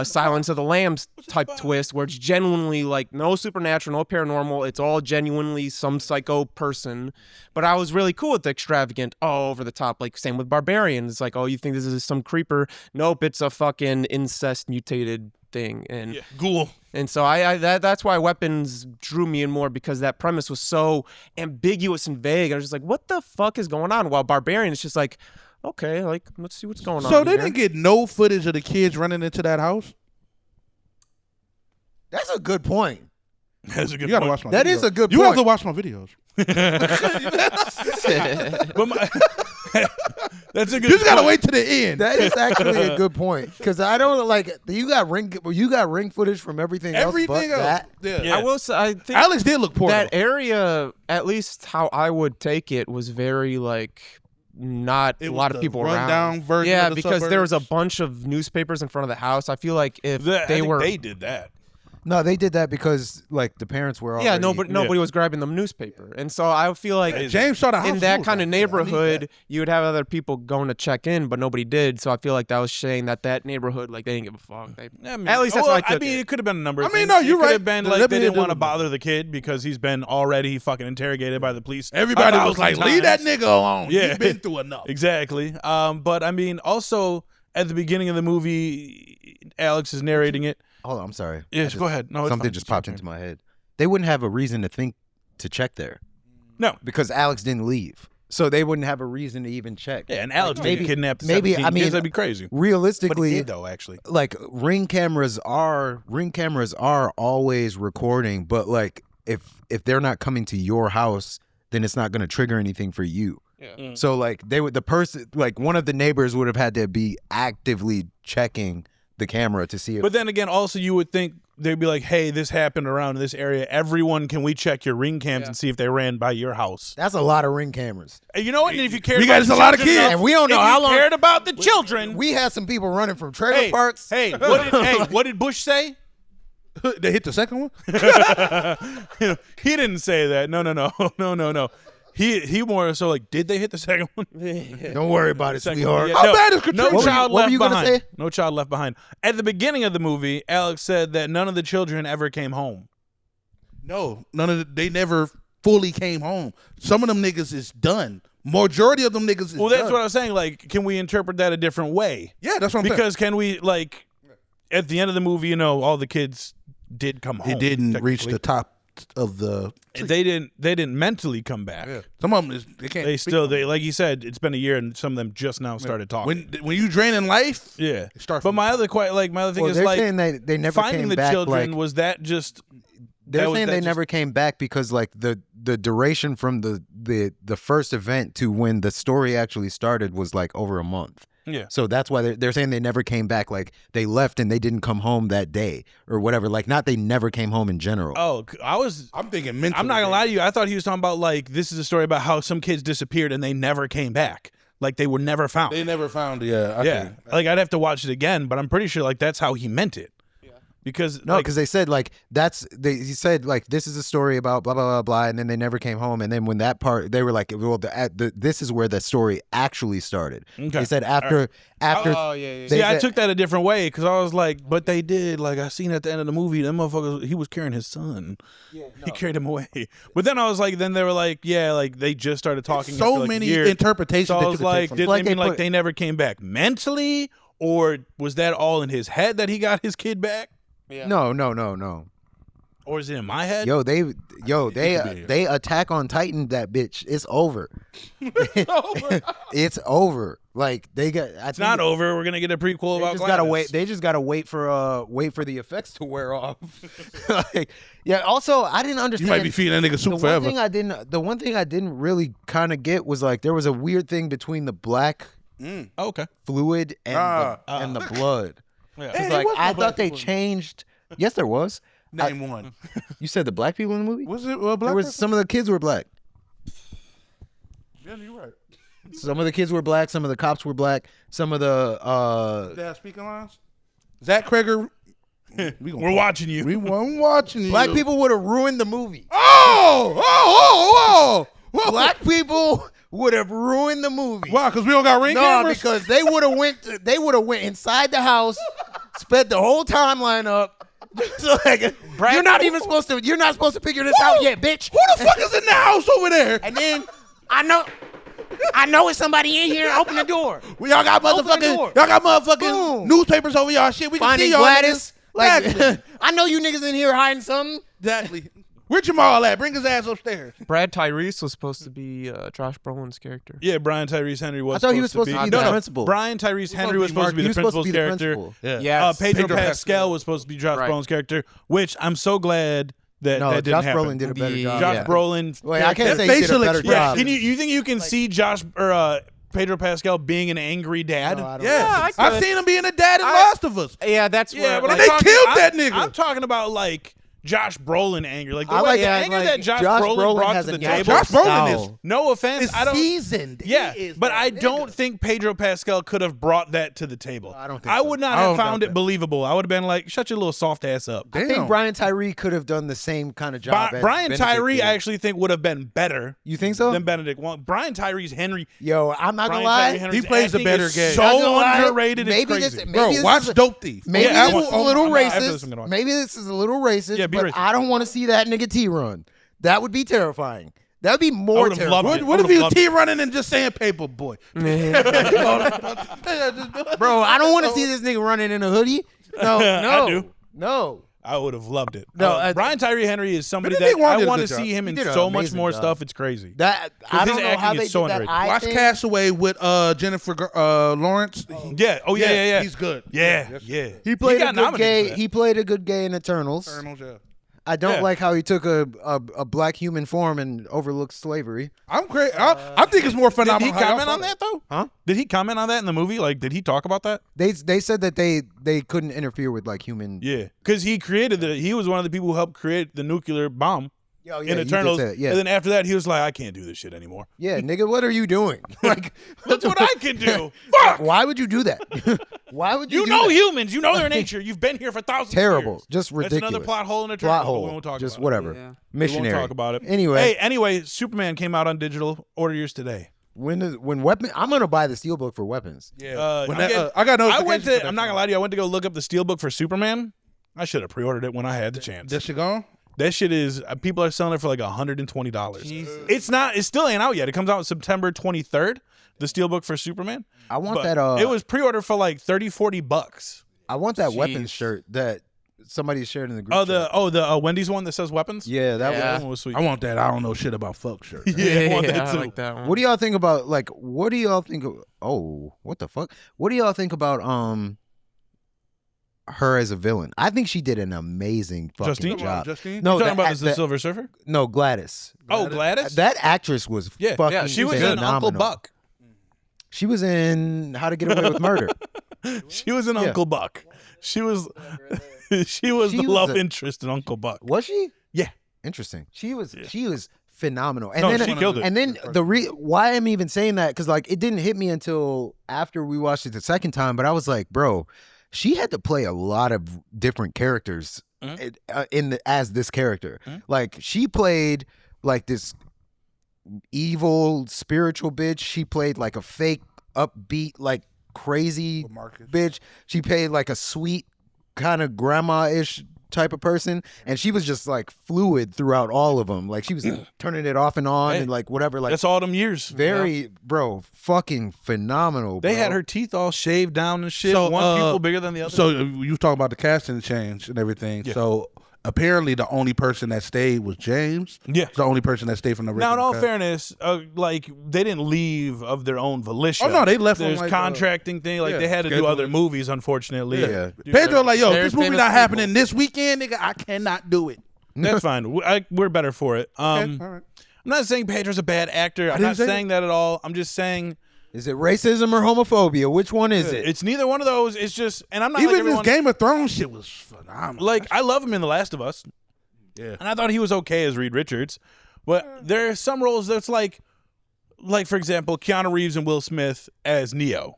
Silence of the Lambs type twist, where it's genuinely like no supernatural, no paranormal. It's all genuinely some psycho person. But I was really cool with the extravagant, over the top. Like same with Barbarian. It's like, oh, you think this is some creeper? Nope, it's a fucking incest mutated thing. And Ghoul. And so that's why Weapons drew me in more, because that premise was so ambiguous and vague. I was just like, what the fuck is going on? While Barbarian is just like, okay, like, let's see what's going on. So they here. didn't get no footage of the kids running into that house? That's a good point. That's a good You gotta point. watch my That videos. is a good You point. have to watch my videos. But that's a good You just gotta point. wait to the end. That is actually a good point, because I don't like you got ring footage from everything else. Everything but else. that. Yeah. I will say, I think Alex did look poor. that though. area, at least how I would take it, was very like not It a was lot of the people rundown around. version Yeah, of the because there was a suburbs. bunch of newspapers in front of the house. I feel like if I they think were, they did that. No, they did that because like the parents were. yeah, Already, nobody was grabbing the newspaper, and so I feel like James saw the house. in He that was kind of like, "Yeah, I need neighborhood, that." you would have other people going to check in, but nobody did. So I feel like that was saying that neighborhood, like, they didn't give a fuck. I mean, At least that's well, what I took mean, it. it could have been a number of I mean, things. no, you're it could right. have been The like they liberty didn't of want to doing bother the kid because he's been already fucking interrogated by the police. Everybody was 1,000 like, "Leave that times." nigga alone. Yeah. He's been through enough." Exactly. But I mean, also at the beginning of the movie, Alex is narrating it. Hold on, I'm sorry. Yes, go ahead. No, it's Something fine. just It's your popped turn. into my head. They wouldn't have a reason to think to check there No. because Alex didn't leave, so they wouldn't have a reason to even check. Yeah, and Alex maybe- didn't kidnap the maybe- 17 I mean, kids. That'd be crazy. But he Realistically, did, though, actually. like ring cameras are always recording, but like if they're not coming to your house, then it's not going to trigger anything for you. Yeah. So like the person, like one of the neighbors would have had to be actively checking the camera to see if. But then again, also you would think they'd be like, "Hey, this happened around this area. Everyone, can we check your ring cams and see if they ran by your house?" That's a lot of ring cameras. And you know what? And if you cared, We about got us the a lot of children kids. enough- And we don't know if how you long- cared about the children. We had some people running from trailer Hey, parks. hey, what did Bush say? They hit the second one. He didn't say that. No. He more so like, did they hit the second one? Don't worry about it, Second sweetheart. one, yeah, How no, bad is Katrina? No What were child you- what were left you gonna behind. say? No child left behind. At the beginning of the movie, Alex said that none of the children ever came home. No, they never fully came home. Some of them niggas is done. Majority of them niggas is Well, that's done. what I was saying. Like, can we interpret that a different way? Yeah, that's what I'm saying. Because can we, like, at the end of the movie, all the kids did come home. He didn't reach technically. the top of the. They didn't mentally come back. Yeah. Some of them they can't. They speak still no more. like you said, it's been a year and some of them just now started talking. when you drain in life. Yeah. It starts But from- my other thing Well, is they're like saying they never finding came the back. children like, was that just they're that was- saying that they just- never came back because like the duration from the first event to when the story actually started was like over a month. Yeah. So that's why they're saying they never came back. Like they left and they didn't come home that day or whatever. Like not they never came home in general. Oh, I'm thinking mentally. I'm not gonna lie to you. I thought he was talking about like this is a story about how some kids disappeared and they never came back. Like they were never found. They never found. Yeah. yeah. Like I'd have to watch it again, but I'm pretty sure like that's how he meant it. Because No, like, because they said like he said like this is a story about blah blah blah blah, and then they never came home, and then when that part they were like, well, this is where the story actually started. Okay. They said after Oh yeah. They see, I said- took that a different way because I was like, but they did. Like I seen at the end of the movie, them motherfuckers, he was carrying his son. He carried him away. But then I was like, then they were like, yeah, like they just started talking. So after, like, many a year. interpretations. So that I you was could like, take from did it. Like they mean they like put- they never came back mentally, or was that all in his head that he got his kid back, no. or is it in my head? They Attack on Titan that bitch. It's over. It's over. Like they got. It's not over. We're gonna get a prequel about. Just gotta wait. They just gotta wait for the effects to wear off. Like, yeah. Also, I didn't understand. You might be feeding that nigga soup forever. The one thing I didn't really kind of get was like there was a weird thing between the black fluid and the blood. Yeah. It's like I thought they changed. Yes, there was. Name one. You said the black people in the movie? Was it black? There was some of the kids were black. Yeah, you're right. Some of the kids were black. Some of the cops were black. Some of the They have speaking lines. Zach Kreger. We're watching you. We weren't watching you. black people would have ruined the movie. Oh! Black people would have ruined the movie. Why? Because we don't got ring cameras? because they would have went inside the house, sped the whole timeline up. So like, you're not supposed to figure this out yet, bitch. Who the fuck is in the house over there? And then I know it's somebody in here. Open the door. Y'all got motherfucking Boom. newspapers over y'all shit. We can Finding see y'all Gladys. niggas. Like, I know you niggas in here hiding something. Exactly. Where Jamal at? Bring his ass upstairs. Brad Tyrese was supposed to be Josh Brolin's character. Yeah, Brian Tyrese Henry was. I thought he was supposed to be the principal. Brian Tyrese Henry was supposed to be the principal's character. Yeah. Pedro Pascal was supposed to be Josh Brolin's character, which I'm so glad that didn't Josh happen. Brolin did a better job. Josh Brolin. Wait, I can't say he did a better job. Can you think you can see Josh or Pedro Pascal being an angry dad? I've seen him being a dad in Last of Us. Yeah, that's Yeah, but And they killed that nigga. I'm talking about like Josh Brolin angry, like the I like the anger that Josh Brolin brought has to the a table. Josh Brolin is No offense, I don't. seasoned. Yeah, He is but that I nigga. don't think Pedro Pascal could have brought that to the table. I don't think I so. would not I have don't found doubt it believable. I would have been like, "Shut your little soft ass up." I think Brian Tyree could have done the same kind of job. as Brian Benedict Tyree, did. I actually think would have been better. You think so? Than Benedict Wong. Brian Tyree's Henry. Yo, I'm not Brian gonna lie. Tyree Henry's He plays a acting better is game. So Not gonna lie. underrated. Maybe it's this- crazy. maybe Bro, watch is a- Dope Thief. Maybe Yeah, this is a little after this, I'm racist. gonna watch Maybe this is a little racist. Yeah, be but racist. I don't want to see that nigga T run. That would be terrifying. That would be more would've loved terrifying. it. What if Would've he was loved T running and just saying paper boy? Bro, I don't want to see this nigga running in a hoodie. No, no, I do. no. I would have loved it. No, Brian Tyree Henry is somebody Benedict that Wong I did a want to good job. see him He in did an so much amazing more job. stuff. It's crazy. That I his don't know acting how is they so did that. underrated. I Watch think- Castaway with Jennifer Lawrence. Yeah. Oh yeah. He's good. Yeah. He He played got a good nominated gay. for that. He played a good gay in Eternals. I don't Yeah. like how he took a black human form and overlooked slavery. I'm crazy. I think it's more Did phenomenal. he comment on that though? Huh? Did he comment on that in the movie? Like, did he talk about that? They said that they couldn't interfere with like human. Yeah, because he created he was one of the people who helped create the nuclear bomb Oh, yeah, in you did Eternals. say that, yeah. And then after that, he was like, I can't do this shit anymore. Yeah, nigga, what are you doing? Like, Look what I can do. Fuck. why would you do that? Why would you? You do know that? humans. You know their nature. You've been here for thousands Terrible. of years. Just ridiculous. That's another plot hole in Eternals. Plot but hole. We won't talk Just about whatever. Yeah. Missionary. We won't talk about it. Anyway, Anyway, Superman came out on digital. Order yours today. when weapon, I'm gonna buy the steelbook for weapons. Yeah. When I got I went notification for that to. I'm not shit. gonna lie to you. I went to go look up the steelbook for Superman. I should have pre-ordered it when I had the chance. That shit gone? That shit is people are selling it for like $120. It's not. It still ain't out yet. It comes out September 23rd. The steelbook for Superman. I want But that. it was pre-ordered for like $30-$40. I want that weapons Jeez. shirt that somebody shared in the group. Oh, chat. the Wendy's one that says weapons. Yeah, that Yeah. was. That one was sweet. I want that. I don't know shit about fuck shirt. Yeah, I want that I too. like that one. What do y'all think about like? What do y'all think? Oh, what the fuck? What do y'all think about her as a villain? I think she did an amazing fucking Justine? job. Justine? No, You talking that- about the that- Silver Surfer? No, Gladys. Oh, Gladys. That actress was fucking yeah. She was in Uncle phenomenal. Buck. She was in How to Get Away with Murder. She was in Yeah. Uncle Buck. She was. She was She the was love a- interest in Uncle Buck. Was she? Yeah. Interesting. She was phenomenal. And No, then she killed it. And then why I'm even saying that, because like it didn't hit me until after we watched it the second time, but I was like, bro, she had to play a lot of different characters as this character. Like she played like this evil spiritual bitch. She played like a fake upbeat like crazy Marcus. bitch. She played like a sweet kind of grandma-ish type of person, and she was just like fluid throughout all of them. Like she was turning it off and on Hey, and like whatever. Like That's all them years. very bro, fucking phenomenal. They bro. had her teeth all shaved down and shit. So, one pupil bigger than the other. So you talking about the casting change and everything. Yeah. So apparently the only person that stayed was James. Yeah. It's the only person that stayed from the Now, in original all cut. fairness, like they didn't leave of their own volition. Oh, no, they left on, There's like, contracting thing. Like yeah, they had to do scheduling. other movies, unfortunately. Yeah. Pedro like, yo, There's this movie been a not sequel. happening this weekend, nigga. I cannot do it. That's fine. We're better for it. Okay, all right. I'm not saying Pedro's a bad actor. I'm didn't not say saying that at all. I'm just saying Is it racism or homophobia? Which one is it? it's neither one of those. It's just, and I'm not Even like this everyone. Game of Thrones shit was phenomenal. Like I love him in The Last of Us. Yeah. And I thought he was okay as Reed Richards. But there are some roles that's like for example, Keanu Reeves and Will Smith as Neo.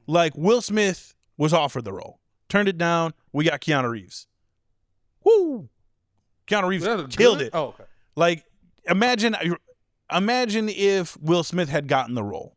Like Will Smith was offered the role. Turned it down. We got Keanu Reeves. Woo! Keanu Reeves Was that killed good? it. Oh, okay. Like imagine if Will Smith had gotten the role.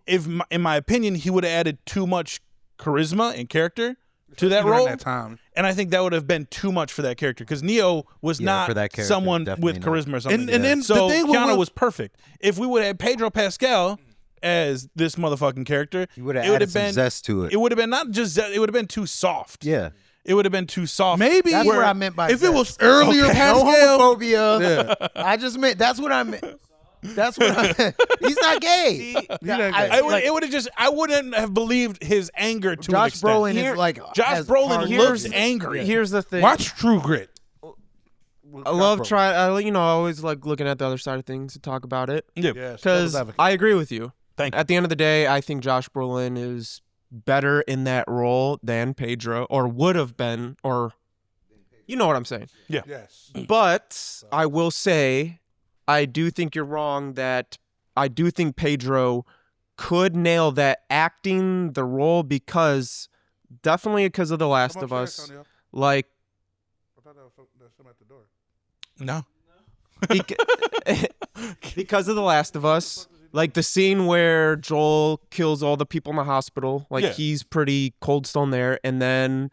In my opinion, he would have added too much charisma and character to that During role. that time. And I think that would have been too much for that character because Neo was Yeah, not for that character, someone definitely with not. charisma or something. And then so the thing with Keanu Will- was perfect. If we would have had Pedro Pascal as this motherfucking character, You would have it would added have some been zest to it. it would have been not just it would have been too soft. Yeah. It would have been too soft. Maybe That's what I meant by if it was zest. earlier No Pascal. homophobia. I just meant that's what I meant. That's what I meant. He's not gay. It would have just I wouldn't have believed his anger to an Josh extent. Brolin Here- is like Josh has Brolin hard looks words. angry. Here's the thing. Watch True Grit. I love trying. I always like looking at the other side of things to talk about it Yeah. because I agree with you. Thank you. At the end of the day, I think Josh Brolin is better in that role than Pedro, or would have been, or you know what I'm saying. Yes. But I will say, I do think you're wrong that I do think Pedro could nail that acting the role definitely because of The Last of Us. Like, No. because of The Last of Us, like the scene where Joel kills all the people in the hospital, like Yeah. he's pretty cold stone there, and then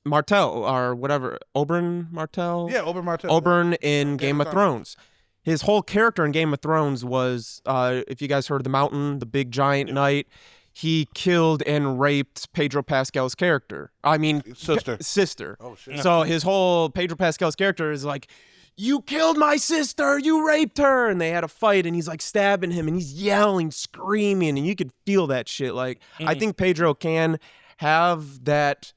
Martell or whatever, Oberyn Martell, Yeah, Oberyn Martell. Oberyn in Game of Thrones. His whole character in Game of Thrones was, if you guys heard of The Mountain, the big giant knight, he killed and raped Pedro Pascal's character. I mean, sister. Oh shit. So his whole Pedro Pascal's character is like, you killed my sister, you raped her, and they had a fight, and he's like stabbing him, and he's yelling, screaming, and you could feel that shit. Like, I think Pedro can have that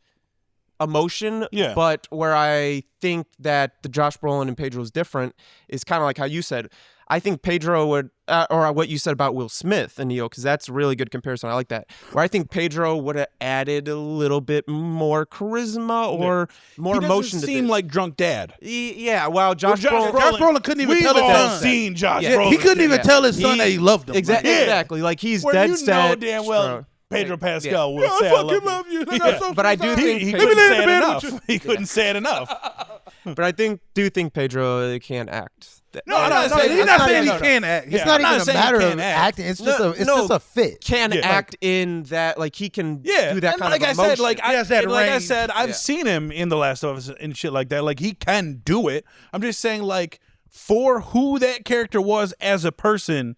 emotion, Yeah. but where I think that the Josh Brolin and Pedro is different is kind of like how you said. I think Pedro would, or what you said about Will Smith and Neo, because that's a really good comparison. I like that. Where I think Pedro would have added a little bit more charisma or more He emotion doesn't to seem this. like drunk dad. Yeah, well, Josh Josh Brolin. Josh Brolin couldn't even We've tell his all son. seen Josh Yeah, Brolin. He couldn't even Yeah. tell his son that he loved him. Exactly. Like he's Where dead you set. know damn well Pedro Pascal will I say fucking love you. Like, I'm so But I do sorry. think He Pedro- couldn't lay in say the it bed enough. with He couldn't say it enough. But I do think Pedro can act. No, I'm not saying He's not saying he no, no. can't act. It's Yeah, not I'm not even a saying he matter of can't act. acting. It's just No, it's no. just a fit. Can Yeah. act in that, like he can Yeah, do that and kind like of I emotion. said, like He has that like I range. said, I've Yeah. seen him in The Last of Us and shit like that. Like he can do it. I'm just saying, like for who that character was as a person,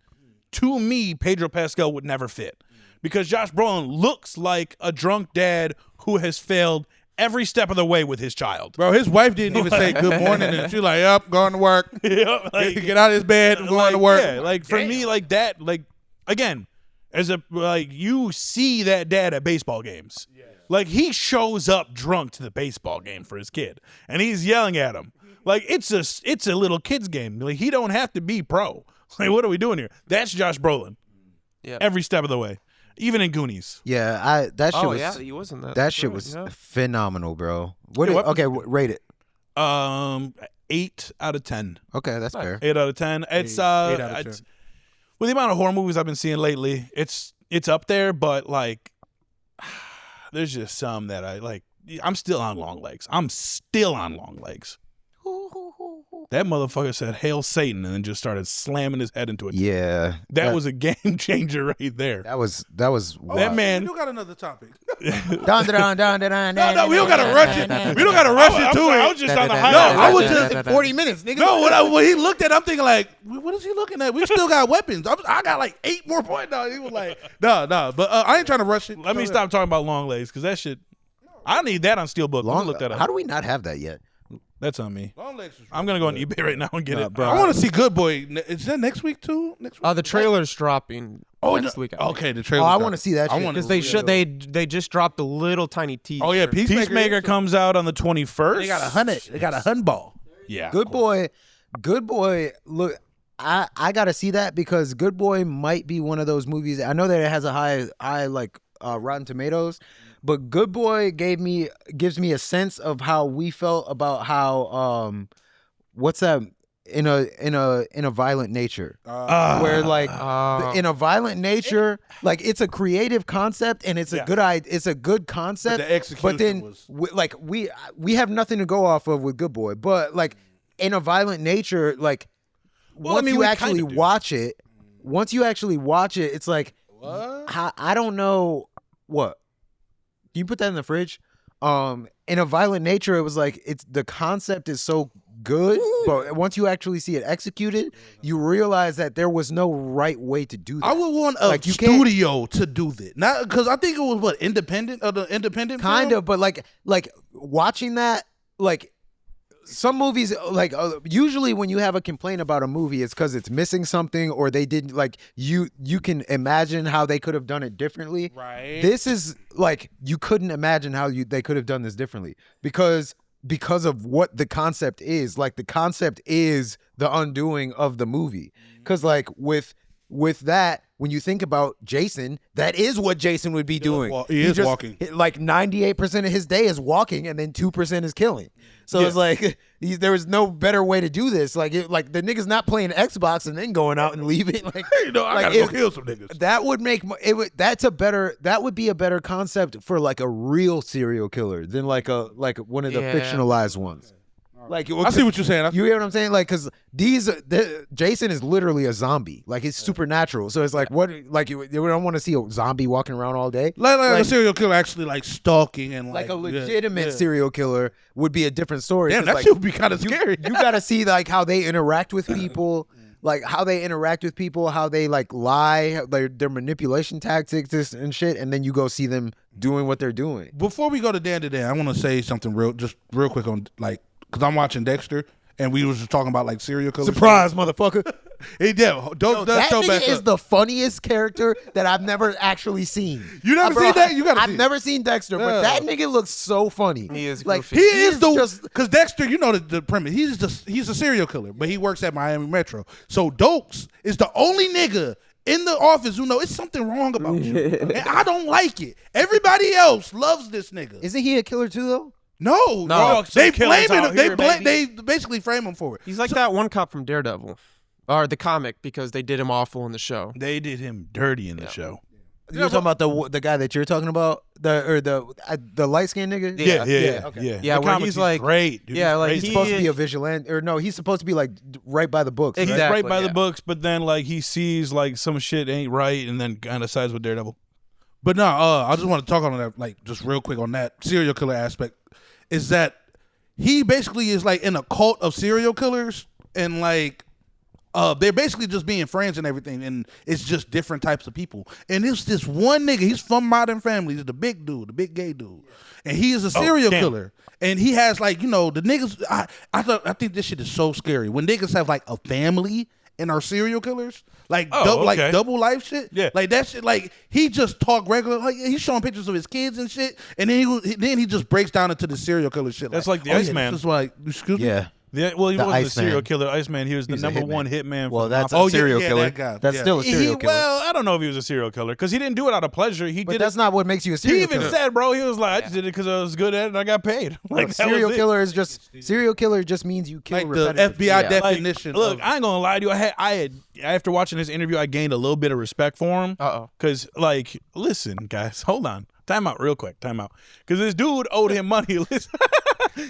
to me, Pedro Pascal would never fit because Josh Brolin looks like a drunk dad who has failed every step of the way with his child. Bro, his wife didn't even say good morning, and she's like, "Yep, going to work. Yeah, like, Get out of his bed. I'm going like, to work." Yeah, like for me, like that, like again, as a like you see that dad at baseball games. Like he shows up drunk to the baseball game for his kid, and he's yelling at him. Like it's a little kid's game. Like he don't have to be pro. Like what are we doing here? That's Josh Brolin. Yeah. Every step of the way, even in Goonies. Yeah, that shit oh was yeah, he wasn't that. that shit right, was yeah. phenomenal, bro. What? Yeah, did- what- okay, rate it. 8 out of 10. Okay, that's fair. 8 out of 10. It's 8 out of 10. it's- with the amount of horror movies I've been seeing lately, it's up there, but like there's just some that I like. I'm still on long legs. That motherfucker said "Hail Satan" and then just started slamming his head into it. Yeah, That was a game changer right there. that was That man. You got another topic. No, No, we don't gotta rush it. We don't gotta rush it to I it. was just on the high. No, I was just 40 minutes, nigga. No, when he looked at it, I'm thinking like, what is he looking at? We still got weapons. I got like 8 more points. No, he was like, no. But I ain't trying to rush it. Let me stop talking about long legs because that shit. I need that on Steelbook. Let me look that up. How do we not have that yet? That's on me. Long Legs is I'm gonna go on eBay right now and get it. bro. I want to see Good Boy. Is that next week too? Next week? The trailer's dropping next week. Okay, the trailer. I want to see that shit. Because they just dropped a little tiny teaser. Oh yeah, Peacemaker comes out on the 21st. They got a hundred. They got a hundball. Yeah. Good Boy. Look, I gotta see that because Good Boy might be one of those movies. I know that it has a high like Rotten Tomatoes, but Good Boy gives me a sense of how we felt about how what's that in a Violent Nature, where like in a Violent Nature, like it's a creative concept and it's a good concept. But the execution but then was... we have nothing to go off of with Good Boy, but like in a Violent Nature, like once you actually watch it, it's like I don't know what. Can you put that in the fridge? In a Violent Nature, it was like the concept is so good, but once you actually see it executed, you realize that there was no right way to do that. I would want a studio to do that, not because I think it was independent kind film? of, but like watching that, like some movies, like usually when you have a complaint about a movie, it's because it's missing something or they didn't like you can imagine how they could have done it differently. Right. This is like you couldn't imagine how they could have done this differently because of what the concept is. Like the concept is the undoing of the movie. Because like with that, when you think about Jason, that is what Jason would be doing. He is walking. Like 98% of his day is walking, and then 2% is killing. So it's like there was no better way to do this. Like the nigga's not playing Xbox and then going out and leaving. Like I gotta go kill some niggas. That would make that would be a better concept for like a real serial killer than like one of the fictionalized ones. Like I see what you're saying. You hear what I'm saying? Like, because Jason is literally a zombie. Like, it's supernatural. So it's like, what? Like, you don't want to see a zombie walking around all day. Like a serial killer actually like stalking and like a legitimate serial killer would be a different story. Damn, that like, shit would be kind of scary. You got to see like how they interact with people. Like how they like lie, like their manipulation tactics and shit, and then you go see them doing what they're doing. Before we go to DanDaDan, I want to say something real quick on like. Because I'm watching Dexter, and we was just talking about like serial killers. Surprise, motherfucker! He did. That nigga is the funniest character that I've never actually seen. You never seen that? You gotta. I've never seen Dexter, but that nigga looks so funny. He is like goofy. He is because Dexter, you know the premise. He's a serial killer, but he works at Miami Metro. So Dokes is the only nigga in the office who know it's something wrong about you, and I don't like it. Everybody else loves this nigga. Isn't he a killer too, though? No. They blame him. They basically frame him for it. He's like that one cop from Daredevil, or the comic, because they did him awful in the show. They did him dirty in the show. You're talking about the guy that you're talking about, the light skinned nigga. Yeah, where he's like great. Dude. Yeah, like he's supposed to be a vigilante, or no, he's supposed to be like right by the books. He's Exactly, right by the books, but then like he sees like some shit ain't right, and then kind of sides with Daredevil. But no, I just want to talk on that, like just real quick on that serial killer aspect. Is that he basically is like in a cult of serial killers, and like they're basically just being friends and everything, and it's just different types of people. And it's this one nigga, he's from Modern Family, he's the big dude, the big gay dude, and he is a serial killer. And he has like, the niggas. I think this shit is so scary when niggas have like a family and are serial killers, like double life shit. Yeah, like that shit. Like he just talk regular, like he's showing pictures of his kids and shit, and then he just breaks down into the serial killer shit. That's like the Iceman. This is like, excuse me. Yeah. Well, he wasn't a Iceman. serial killer. Iceman, he was the number one hitman. Well, that's a a serial killer. That guy. That's still a serial killer. Well, I don't know if he was a serial killer because he didn't do it out of pleasure. But that's not what makes you a serial He killer. even said, bro, he was like, I just did it because I was good at it and I got paid. Like serial killer just means you kill like the repetitively. FBI definition. Look, I ain't gonna lie to you. I had after watching this interview, I gained a little bit of respect for him. Because like, listen, guys, hold on. Time out real quick. Time out. Because this dude owed him money. Listen.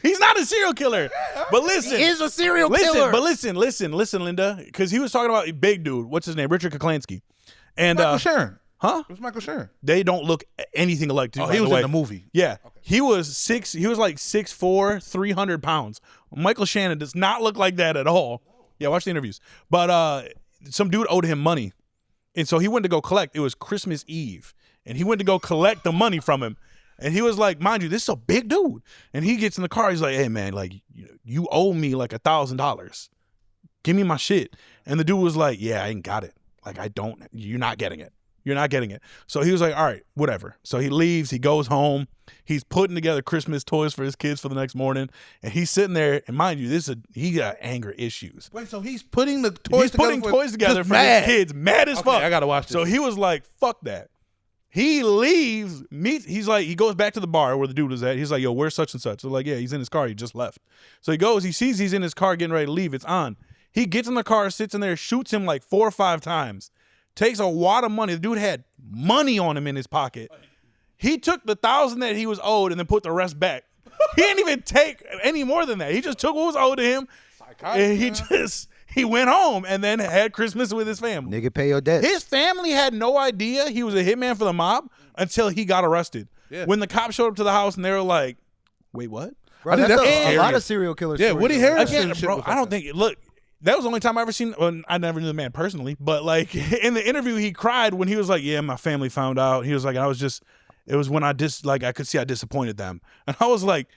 He's not a serial killer. But listen. He is a serial killer. But listen, Linda. Because he was talking about a big dude. What's his name? Richard Koklansky. And Michael Sharon. Huh? It was Michael Sharon. They don't look anything alike. He was in the movie. Yeah. Okay. He was like 6'4", 300 pounds. Michael Shannon does not look like that at all. Yeah, watch the interviews. But some dude owed him money. And so he went to go collect. It was Christmas Eve. And he went to go collect the money from him. And he was like, mind you, this is a big dude. And he gets in the car. He's like, hey, man, like, you owe me like $1,000. Give me my shit. And the dude was like, yeah, I ain't got it. Like, you're not getting it. You're not getting it. So he was like, all right, whatever. So he leaves. He goes home. He's putting together Christmas toys for his kids for the next morning. And he's sitting there. And mind you, he got anger issues. Wait, so he's putting the toys He's together putting toys together for his kids. Mad as fuck. I got to watch this. So he was like, fuck that. He leaves, he goes back to the bar where the dude was at. He's like, yo, where's such and such? They're like, yeah, he's in his car. He just left. So he sees he's in his car getting ready to leave. It's on. He gets in the car, sits in there, shoots him like 4 or 5 times, takes a wad of money. The dude had money on him in his pocket. He took the $1,000 that he was owed and then put the rest back. He didn't even take any more than that. He just took what was owed to him. And he went home and then had Christmas with his family. Nigga, pay your debts. His family had no idea he was a hitman for the mob until he got arrested. Yeah. When the cops showed up to the house and they were like, wait, what? Bro, that's a lot of serial killers. Yeah, Woody Harrelson. Again, bro, I don't think, look, that was the only time I ever seen, well, I never knew the man personally, but like in the interview, he cried when he was like, yeah, my family found out. He was like, it was when I could see I disappointed them. And I was like,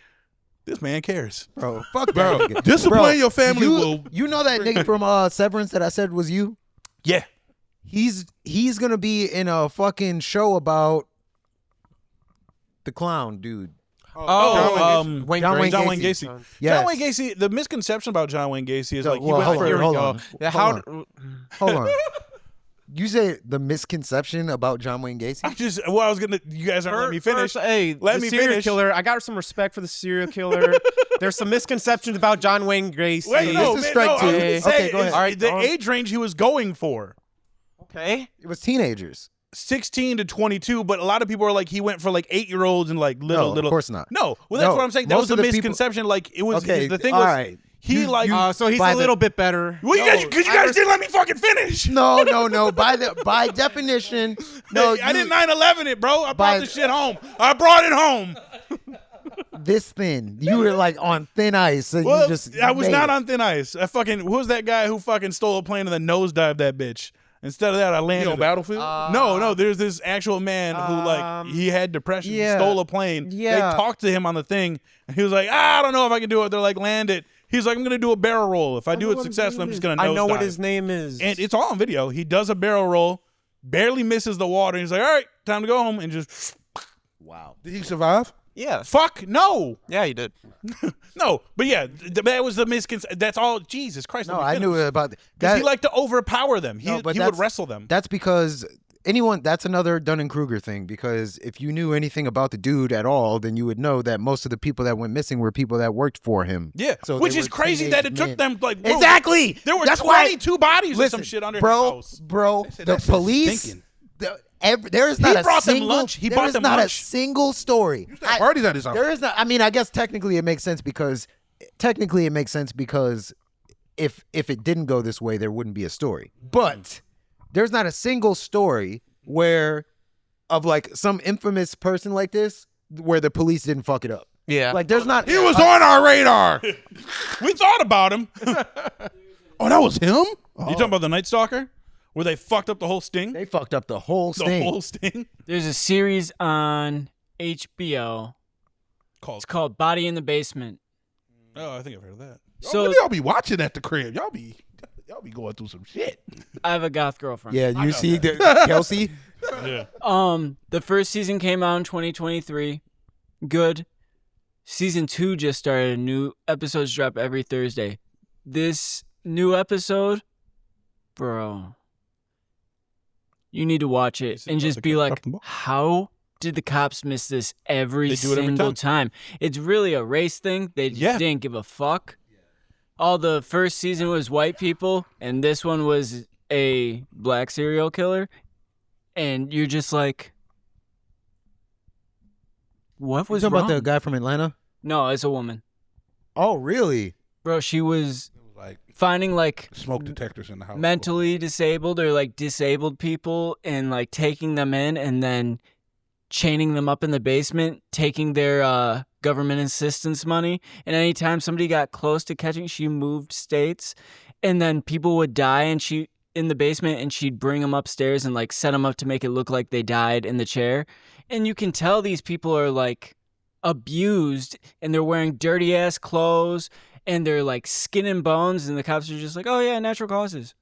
this man cares. Bro, fuck that nigga. Disappointing your family will. You know that nigga from Severance that I said was you? Yeah. He's gonna be in a fucking show about the clown dude. John Wayne Gacy. Gacy. Yes. John Wayne Gacy, the misconception about John Wayne Gacy is like, he well, went for, hold on. You say the misconception about John Wayne Gacy? You guys aren't letting me finish. Let me finish. Killer. I got some respect for the serial killer. There's some misconceptions about John Wayne Gacy. Wait, no, this is strike two. Okay, go ahead. All right, the age range he was going for. Okay. It was teenagers. 16 to 22, but a lot of people are like, he went for like 8-year-olds and like little. Of course not. No, well, that's what I'm saying. That was the misconception. Like, it was, the thing was, right. So he's a little bit better. Well, because you guys didn't let me fucking finish. No. By definition, no. I didn't 9/11 it, bro. I brought the shit home. I brought it home. This thin. You were like on thin ice. So Well, I was made not it. on thin ice. Who was that guy who fucking stole a plane and then nosedived that bitch? Instead of that, I landed. on Battlefield? No. There's this actual man who like he had depression, stole a plane. Yeah. They talked to him on the thing, and he was like, I don't know if I can do it. They're like, land it. He's like, I'm gonna do a barrel roll. If I do it successfully, I'm just gonna. I know what nosedive." his name is. And it's all on video. He does a barrel roll, barely misses the water. And he's like, all right, time to go home, and just. Wow. Did he survive? Yeah. Fuck no. Yeah, he did. No, but yeah, that was the misconception. That's all. Jesus Christ. No, I knew about that. Because he liked to overpower them. He but would that's- wrestle them. That's because that's another Dunning-Kruger thing, because if you knew anything about the dude at all, then you would know that most of the people that went missing were people that worked for him. Yeah, So which they is were crazy that teenage it took men. them like Exactly. There were That's why- 22 bodies or Listen, some shit under his bro, house. the that's police. stinking. There is not a brought them single. lunch. He there bought is them not lunch. a single story. Parties at his house. There is not. I mean, I guess technically it makes sense because if it didn't go this way, there wouldn't be a story. But there's not a single story of like some infamous person like this where the police didn't fuck it up. Yeah. Like there's not. He was on our radar. We thought about him. Oh, that was him? You talking about the Night Stalker? Where they fucked up the whole sting? They fucked up the whole The thing. whole sting? There's a series on HBO. It's called Body in the Basement. Oh, I think I've heard of that. So Y'all be watching at the crib. Y'all be going through some shit. I have a goth girlfriend. Yeah, you see Kelsey. Yeah. The first season came out in 2023. Good. Season 2 just started. New episodes drop every Thursday. This new episode, bro, you need to watch it and just be like, how did the cops miss this every They do it every single time? It's really a race thing. They didn't give a fuck. All the first season was white people, and this one was a black serial killer. And you're just like, what was You talking wrong? about the guy from Atlanta? No, it's a woman. Oh, really? Bro, she was Like finding like smoke detectors in the house. mentally disabled or like disabled people and like taking them in and then chaining them up in the basement, taking their government assistance money. And anytime somebody got close to catching, she moved states, and then people would die and in the basement and she'd bring them upstairs and like set them up to make it look like they died in the chair. And you can tell these people are like abused and they're wearing dirty ass clothes and they're like skin and bones, and the cops are just like, oh yeah, natural causes.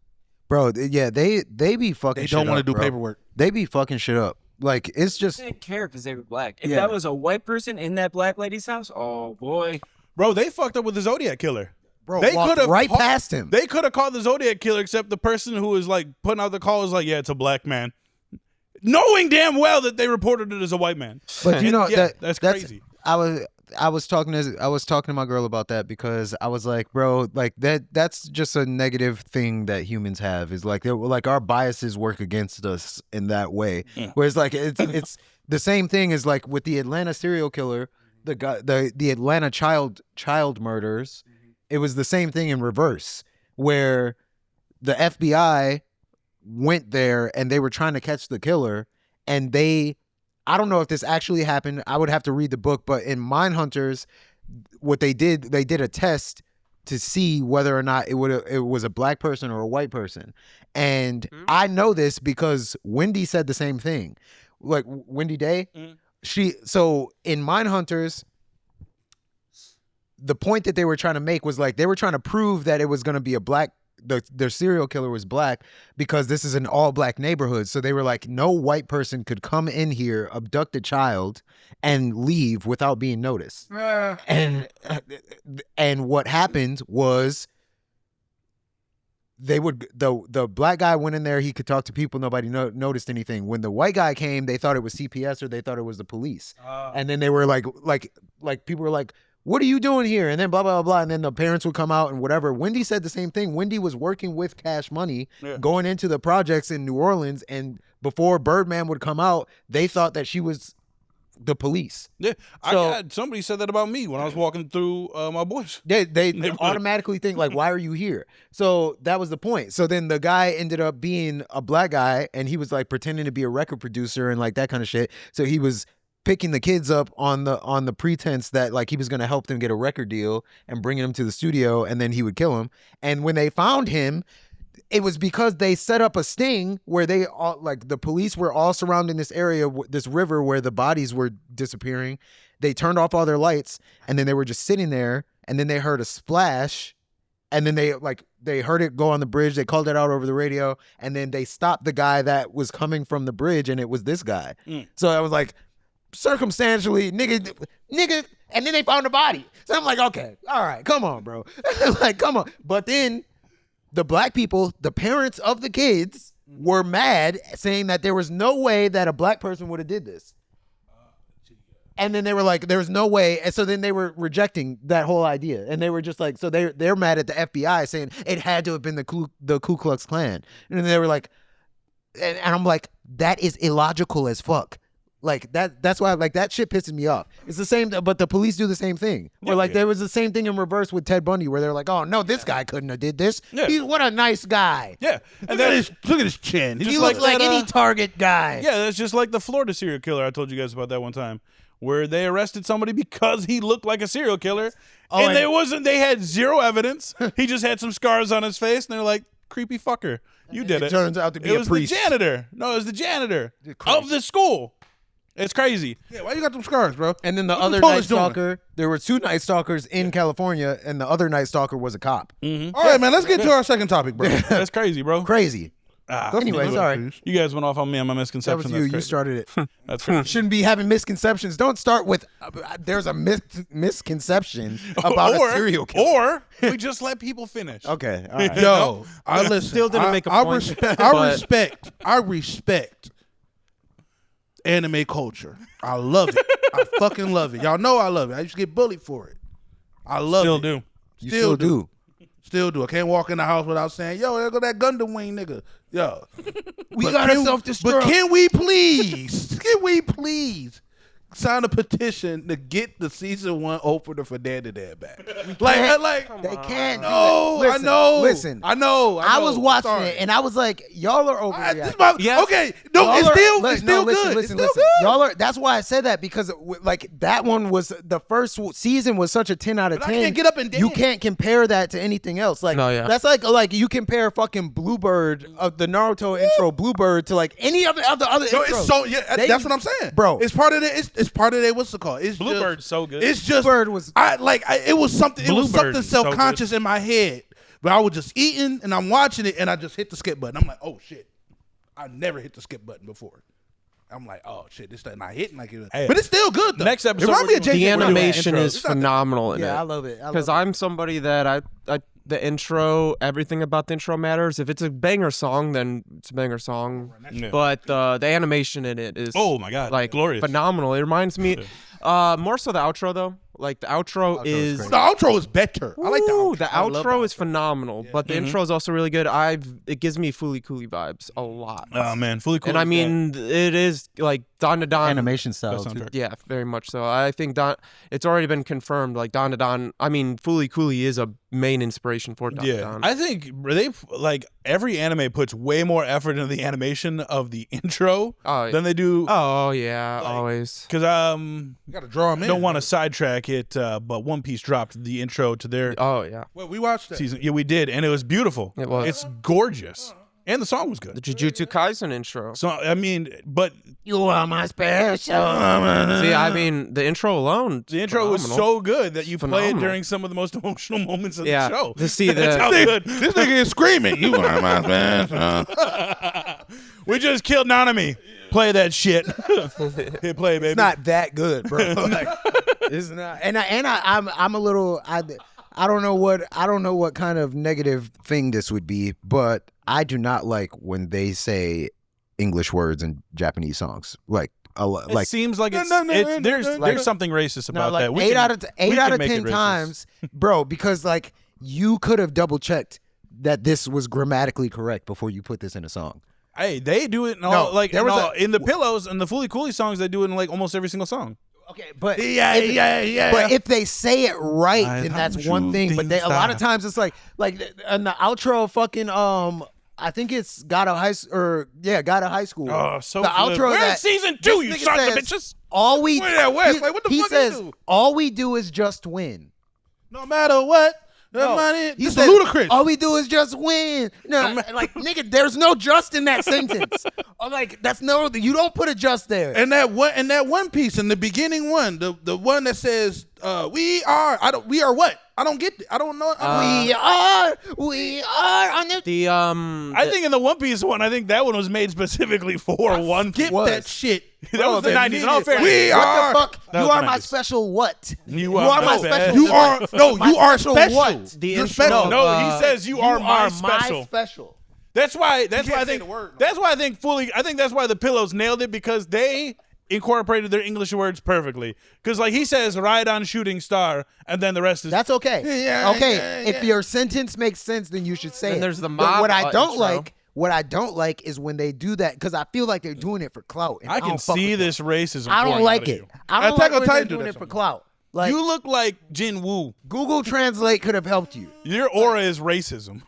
Bro, yeah, they be fucking They shit don't want to up, do bro. paperwork. They be fucking shit up. Like, it's just... They didn't care because they were black. If Yeah. that was a white person in that black lady's house, oh boy. Bro, they fucked up with the Zodiac killer. Bro, They walked could've right ca- past him. They could have called the Zodiac killer, except the person who was like putting out the call was like, yeah, it's a black man. Knowing damn well that they reported it as a white man. But you know, Yeah, that's crazy. I was talking to my girl about that because I was like, bro, like that's just a negative thing that humans have, is like our biases work against us in that way. Whereas like it's the same thing as like with the Atlanta serial killer, the Atlanta child murders. It was the same thing in reverse, where the FBI went there and they were trying to catch the killer, and I don't know if this actually happened. I would have to read the book, but in Mindhunters, what they did a test to see whether or not it was a black person or a white person. And I know this because Wendy said the same thing. Like Wendy Day, so in Mindhunters, the point that they were trying to make was like they were trying to prove that it was going to be a black, their serial killer was black, because this is an all black neighborhood. So they were like, no white person could come in here, abduct a child, and leave without being noticed. And what happened was the black guy went in there, he could talk to people, nobody noticed anything. When the white guy came, they thought it was CPS or they thought it was the police. And then they were like people were like, what are you doing here? And then blah, blah, blah. And then the parents would come out and whatever. Wendy said the same thing. Wendy was working with Cash Money, going into the projects in New Orleans. And before Birdman would come out, they thought that she was the police. Yeah, So- somebody said that about me when I was walking through my boys. They automatically think like, why are you here? So that was the point. So then the guy ended up being a black guy, and he was like pretending to be a record producer and like that kind of shit. So he was picking the kids up on the pretense that like he was going to help them get a record deal and bringing them to the studio, and then he would kill him. And when they found him, it was because they set up a sting where they all, like the police were all surrounding this area, this river where the bodies were disappearing. They turned off all their lights, and then they were just sitting there, and then they heard a splash, and then they heard it go on the bridge. They called it out over the radio, and then they stopped the guy that was coming from the bridge, and it was this guy. So I was like, circumstantially, nigga, and then they found the body. So I'm like, okay, all right, come on, bro. Like, come on. But then the black people, the parents of the kids, were mad, saying that there was no way that a black person would have did this. And then they were like, there's no way. And so then they were rejecting that whole idea. And they were just like, so they're mad at the FBI, saying it had to have been the Ku Klux Klan. And then they were like, and I'm like, that is illogical as fuck. Like that's why like that shit pisses me off. It's the same, but the police do the same thing. Where like there was the same thing in reverse with Ted Bundy, where they're like, oh no, this guy couldn't have did this. Yeah. What a nice guy. Yeah, and Look at his chin. He looks like any Target guy. Yeah, that's just like the Florida serial killer. I told you guys about that one time, where they arrested somebody because he looked like a serial killer, and they had zero evidence. He just had some scars on his face, and they're like, creepy fucker, you did it. Turns out to be It a was priest. the janitor. No, it was the janitor of the school. It's crazy. Yeah, why you got them scars, bro? And then the What other the Night police doing? Stalker, there were 2 Night Stalkers in California, and the other Night Stalker was a cop. All right, man, let's get to our second topic, bro. That's crazy, bro. Crazy. Anyway, sorry. You guys went off on me on my That misconception. was That's you. You crazy. started it. That's crazy. Shouldn't be having misconceptions. Don't start with there's a misconception about a serial killer. Or we just let people finish. Okay. All right. Yo, I listen. Still didn't make a point, I respect anime culture. I love it. I fucking love it. Y'all know I love it. I used to get bullied for it. I love Still it. do. You still do. Still do. I can't walk in the house without saying, yo, there go that Gundam Wing nigga. Yo. We But gotta can- self-destruct. But can we please sign a petition to get the season 1 opener for DanDaDan back. They can't. No, do it. Listen, I know. Listen, I know. I was watching Sorry. it and I was like, y'all are overreacting. Okay, no, it's still Listen, good. Listen. It's still good. Y'all are. That's why I said that because like that one was the first season was such a 10 out of But 10. I can't get up and dance. You can't compare that to anything else. Like that's like you compare fucking Bluebird of the Naruto intro Bluebird to like any of the other No, intros. it's so that's what I'm saying, bro. It's part of the. It's part of the. What's it called? It's Bluebird's so good. It's just Bluebird was. it was something. It was Bluebird something is so good. self-conscious in my head. But I was just eating and I'm watching it and I just hit the skip button. I'm like, oh shit, I never hit the skip button before. I'm like, oh shit, this not hitting like it was. Hey, but it's still good though. next episode it reminds me of we're doing- JJ The Rowling animation intros. is It's not that- phenomenal in it. Yeah, I love it. Because I'm somebody that I the intro, everything about the intro matters. If it's a banger song, then it's a banger song. Yeah. But the animation in it is Oh my god, like glorious. phenomenal. It reminds me more so the outro though. Like the outro is The outro is better. I like the Ooh, outro. the I love outro is phenomenal, but the intro is also really good. It gives me Fooly Cooly vibes a lot. Oh man, fully cool. And I mean, it is like DanDaDan animation style That too. soundtrack. Yeah, very much so. I think it's already been confirmed. Like DanDaDan, I mean, Fooly Cooly is a main inspiration for DanDaDan. Yeah, I think they like every anime puts way more effort into the animation of the intro than they do. Oh yeah, always. Because You gotta draw them I in. don't want to sidetrack it, but One Piece dropped the intro to their Oh yeah, Well, we watched that. season. Yeah, we did, and it was beautiful. It was. It's gorgeous, and the song was the good. Jujutsu Kaisen intro. So I mean, but You are my special. See, I mean, the intro alone. the intro was phenomenal. so good that you play it Phenomenal. during some of the most emotional moments of Yeah, the show. to see That's the- how good. This nigga is screaming. You are my man. We just killed Nanami. Play that shit. Hit play, baby. It's not that good, bro. Like, it's not. And I'm a little. I don't know what kind of negative thing this would be, but I do not like when they say English words in Japanese songs. Like It seems like there's something racist about like that. We 8 can- out of we 8 can out of make it 10 racist. times, bro. Because like you could have double checked that this was grammatically correct before you put this in a song. Hey, they do it in all, No, like there was in the Pillows and the Fooly Cooly songs. They do it in like almost every single song. Okay, but Yeah. But if they say it right, I then that's am one thing. But shooting a lot of star. times it's like in the outro, fucking I think it's got a high school. Oh, so the good. outro We're in that season 2, you this nigga sons of says, bitches. All we Where that West? Like, what the he fuck he says do? all we do is just win. No matter what, the No, money. he This is says, ludicrous. All we do is just win. No, like nigga, there's no just in that sentence. I'm like, you don't put a just there. And that one piece in the beginning one, the one that says we are what? I don't get it. I don't know. we are on the I think in the One Piece one, I think that one was made specifically for One Piece. Get that shit. That was the 90s. In all fairness, We are. What the fuck? That You was are the my 90s. special what? You are my no, special. You are My you are special special. what? The You're intro- special. No, he says you are my my special. special. That's why. That's why I can't say think. the word, no. That's why I think fully. I think that's why the Pillows nailed it because they incorporated their English words perfectly. Because like he says, "Ride on shooting star," and then the rest is. That's okay. Yeah, okay, yeah, if yeah. your sentence makes sense, then you should say And it. there's the But mob what I don't intro. like, what I don't like is when they do that because I feel like they're doing it for clout. And I can don't fuck see with this racism. that. I don't pouring like out of it. you. I don't Attack like on when Titan they're do doing that it for sometimes. clout. Like You look like Jin Woo. Google Translate could have helped you. Your aura is racism.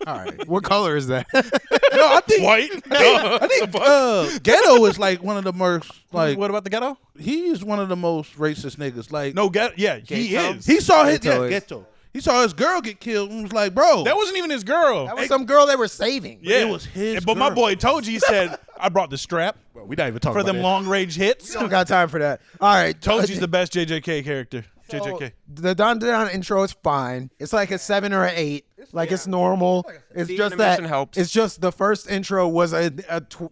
All right, what color is that? No, I think White. I think Ghetto is like one of the most like What about the ghetto? he's one of the most racist niggas. Like No, yeah, he Ghetto? is. he saw his Ghetto is- Ghetto. He saw his girl get killed and was like, bro, That wasn't even his girl. That was some girl they were saving. Yeah, it was his But my girl. boy Toji said, "I brought the strap Bro, we not even talking for about them that. long range hits." Don't got time for that. All right, Toji's the best JJK character. JJK. The DanDaDan intro is fine. It's like a 7 or an 8. Like it's normal. It's The just that animation helps. it's just the first intro was a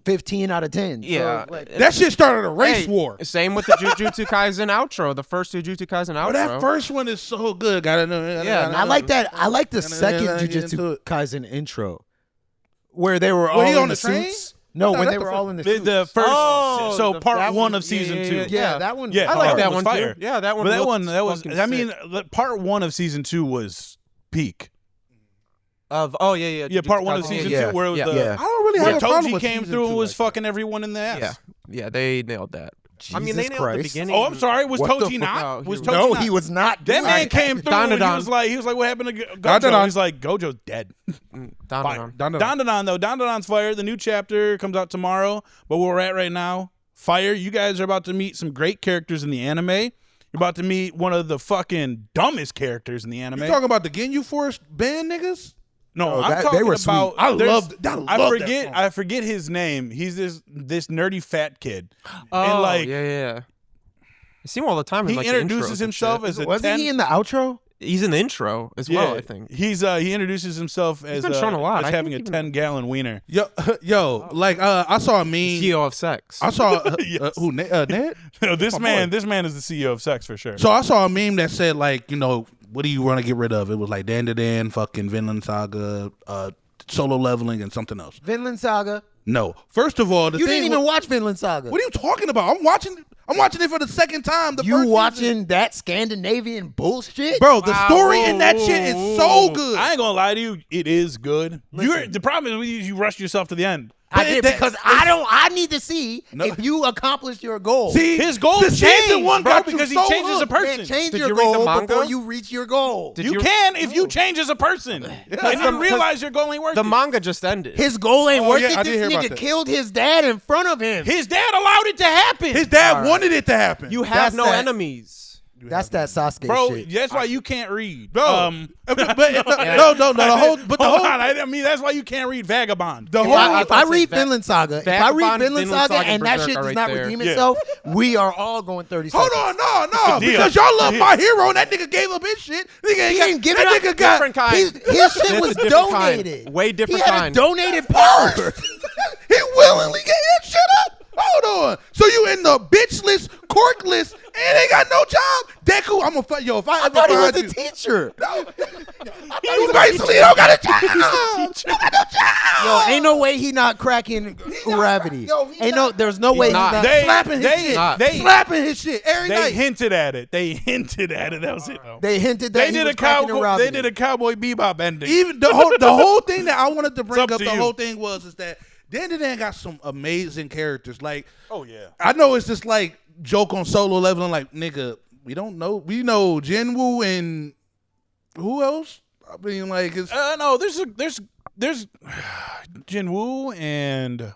15 out of 10. Yeah. So, like, That shit started a race Hey, war. Same with the Jujutsu Kaisen outro. The first Jujutsu Kaisen outro. But that first one is so good. Gotta know. Yeah, I like that. I like the Gotta second get into Jujutsu it. Kaisen intro, where they were all When he in on the the train? suits. No, No, when that's they the were fir- all in the The, suits. the first, Oh, so the- part that one was- of season yeah, 2. yeah, yeah, that one. Yeah, I like part that was one fire. too. Yeah, that one. But that looked one, that was. fucking I mean, sick. part 1 of season 2 was peak. Yeah, Part 1 of Jujutsu season Kaisen. 2, where it was yeah. the Yeah. I don't really where have a problem Toji with came season through and two was like fucking everyone in the ass. Yeah, they nailed that. I mean, they Jesus nailed the Christ. beginning. Oh, I'm sorry. Was What the Toji fuck? not? Was Toji No, not? he was not. That doing man it. came through and DanDaDan. he was like, what happened to Gojo? DanDaDan. He's like, Gojo's dead. DanDaDan. DanDaDan though. DanDaDan's fire. The new chapter comes out tomorrow. But where we're at right now, fire. You guys are about to meet some great characters in the anime. You're about to meet one of the fucking dumbest characters in the anime. You talking about the Ginyu Force band niggas? No, Oh, I'm that- talking they were about. sweet. I there's- loved that. I forget his name. He's this nerdy fat kid. Oh, and like yeah. I see him all the time. In, he like, the introduces intros and himself shit. as a Wasn't 10. he in the outro? He's in the intro as well. I think. He's he introduces himself as been shown a lot. as I having a think even- 10-gallon wiener. Yo, like I saw a meme. CEO of sex. I saw Yes. who Ned? No, this My man is the CEO of sex for sure. So I saw a meme that said like, what do you want to get rid of? It was like DanDaDan, fucking Vinland Saga, Solo Leveling, and something else. Vinland Saga. No, first of all, You didn't even watch Vinland Saga. What are you talking about? I'm watching it for the second time. The You first watching season. that Scandinavian bullshit? Bro, the story in that shit is so good. I ain't gonna lie to you, it is good. The problem is you rushed yourself to the end. I did because I need to see if you accomplished your goal. See, His goal the season changed, one bro, got you because he so changes a hooked. person. Man, change Did your you read the goal manga? before you reach your goal. You can if you change as a person. And you realize your goal ain't working. The manga just ended. His goal ain't Oh, worth yeah, I it. did This hear about nigga that. killed his dad in front of him. His dad allowed it to happen. His dad wanted it to happen. you have That's no that- enemies. That's that Sasuke Bro, shit. that's why you can't read. no, no, no, the whole, but the Hold whole, on, I mean that's why you can't read Vagabond. the If whole, I say read Va- Vinland Saga, if I read Vagabond, Vinland Saga Saga, and that Berserk shit are does right not there. redeem Yeah. itself, we are all going 30 seconds. hold on, no, Deal. because y'all love Deal. my hero and that nigga gave up his shit. Nigga He ain't didn't give it that up. nigga got Different kind. His shit It's was a different kind. donated. Way different he had kind. a donated power. he willingly gave that shit up. Hold on. So you in the bitch list, cork list, and ain't got no job? Deku, I'm gonna yo. If I I ever thought he was find a you, teacher. you basically don't got a job. Don't got no job. Yo, ain't no way he not cracking gravity. He Ain't not. there's no way he's not. not. slapping his shit. Slapping his shit every They night. hinted at it. They hinted at it. That was it. Though. They hinted that They he did was a cracking cowboy. gravity. They did a Cowboy Bebop ending. Even the whole thing that I wanted to bring up up, to the you. whole thing is that DanDaDan got some amazing characters. Like, Oh yeah. I know it's just like joke on Solo Leveling, like nigga, we don't know. We know Jinwoo and who else? I mean, like, it's No, there's Jinwoo and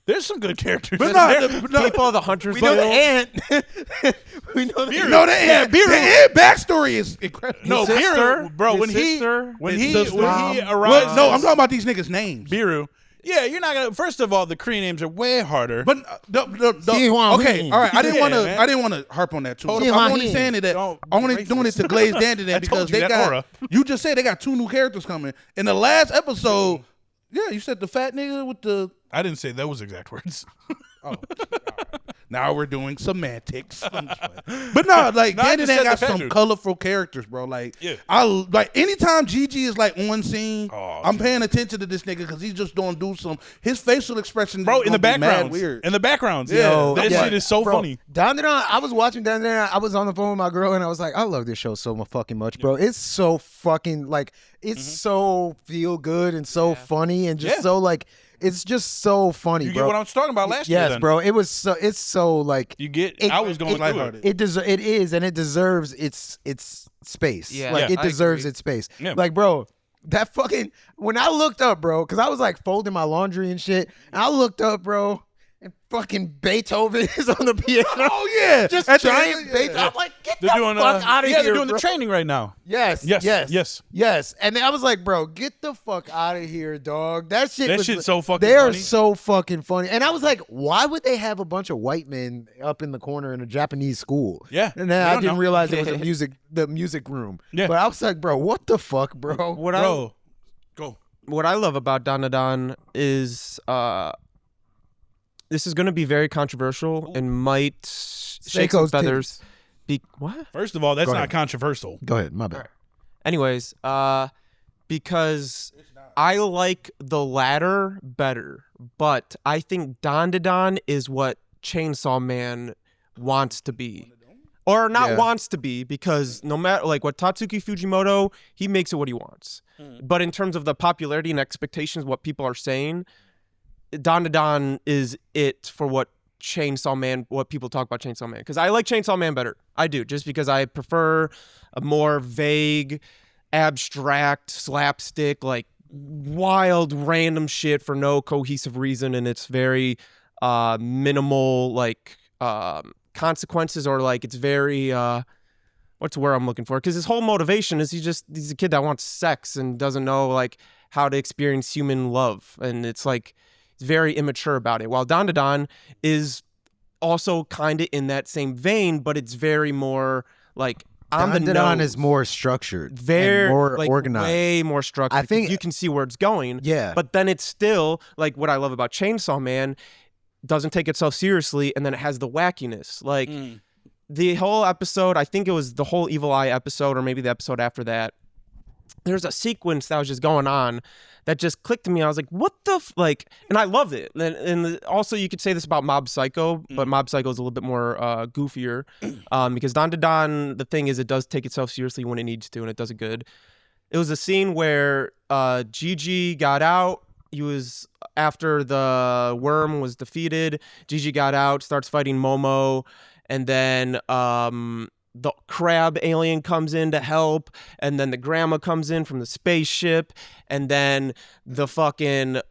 there's some good characters. but in no, there. People, the hunters. We know the Guild. ant. We know the no, the end. The end backstory is incredible. No, His sister, Biru, bro. his When sister, when his he sister. arrives, Well, no, I'm talking about these niggas' names. Biru. Yeah, you're not gonna. First of all, the Korean names are way harder. But okay, all right. I didn't Yeah, want to. man. I didn't want to harp on that too. Hold I'm on. only saying it that Don't I'm only be doing it racist. to glaze DanDaDan I because told you they that got. aura. You just said they got 2 new characters coming in the last episode. Yeah, you said the fat nigga with the. I didn't say those exact words. Oh, now we're doing semantics. But no, like No, I just DanDaDan said got the fat some dude. colorful characters, bro. Like Yeah. I like anytime Gigi is like on scene, Oh, I'm paying attention to this nigga because he's just gonna do some. His facial expression, Bro, is in the gonna be mad background, weird. in the backgrounds, Yo, that yeah. shit is so Bro, funny. DanDaDan, I was watching DanDaDan. I was on the phone with my girl, and I was like, I love this show so fucking much, bro. It's so fucking like, it's so feel good and so funny and just Yeah. so like, it's just so funny, You bro. get what I was talking about last year. Yes, then. bro. It was so. It's so like. You get. It- I was going it- lighthearted. It is, and it deserves its space. Yeah. like Yeah, it I deserves agree. its space. Yeah. Like, bro, that fucking when I looked up, bro, because I was like folding my laundry and shit, and I looked up, bro, and fucking Beethoven is on the piano. Oh yeah, Just At the- giant yeah. Beethoven. I'm like, get They're the doing. fuck out of yeah, here, they're doing bro. the training right now. Yes, Yes, yes, yes. yes. And then I was like, bro, get the fuck out of here, dog. That shit. That was, shit's so fucking They are funny. so fucking funny. And I was like, why would they have a bunch of white men up in the corner in a Japanese school? Yeah, And we then I don't didn't know. realize it was the music room. Yeah. But I was like, bro, what the fuck, bro? What Bro, go. what I love about DanDaDan is this is going to be very controversial and might shake some Seiko's feathers. What? First of all, that's Go not ahead. controversial. Go ahead, my bad. Anyways, because I like the latter better, but I think DanDaDan is what Chainsaw Man wants to be. Or not Yeah. wants to be, because no matter like what Tatsuki Fujimoto, he makes it what he wants. But in terms of the popularity and expectations, what people are saying, DanDaDan is it for what Chainsaw Man, what people talk about Chainsaw Man, because I like Chainsaw Man better. I do, just because I prefer a more vague, abstract, slapstick, like wild, random shit for no cohesive reason, and it's very minimal, like consequences, or like it's very what's the word I'm looking for? Because his whole motivation is he's a kid that wants sex and doesn't know like how to experience human love, and it's like it's very immature about it. While DanDaDan is also kind of in that same vein, but it's very more like on the DanDaDan nose. is more structured, Very and more like, organized, way more structured. I think you can see where it's going. Yeah. But then it's still like what I love about Chainsaw Man, doesn't take itself seriously, and then it has the wackiness. Like the whole episode, I think it was the whole Evil Eye episode, or maybe the episode after that. There's a sequence that was just going on that just clicked to me. I was like, what the like, and I loved it. And also you could say this about Mob Psycho, but Mob Psycho is a little bit more goofier because DanDaDan, the thing is, it does take itself seriously when it needs to, and it does it good. It was a scene where Gigi got out. He was, after the worm was defeated, Gigi got out, starts fighting Momo, and then the crab alien comes in to help, and then the grandma comes in from the spaceship, and then the fucking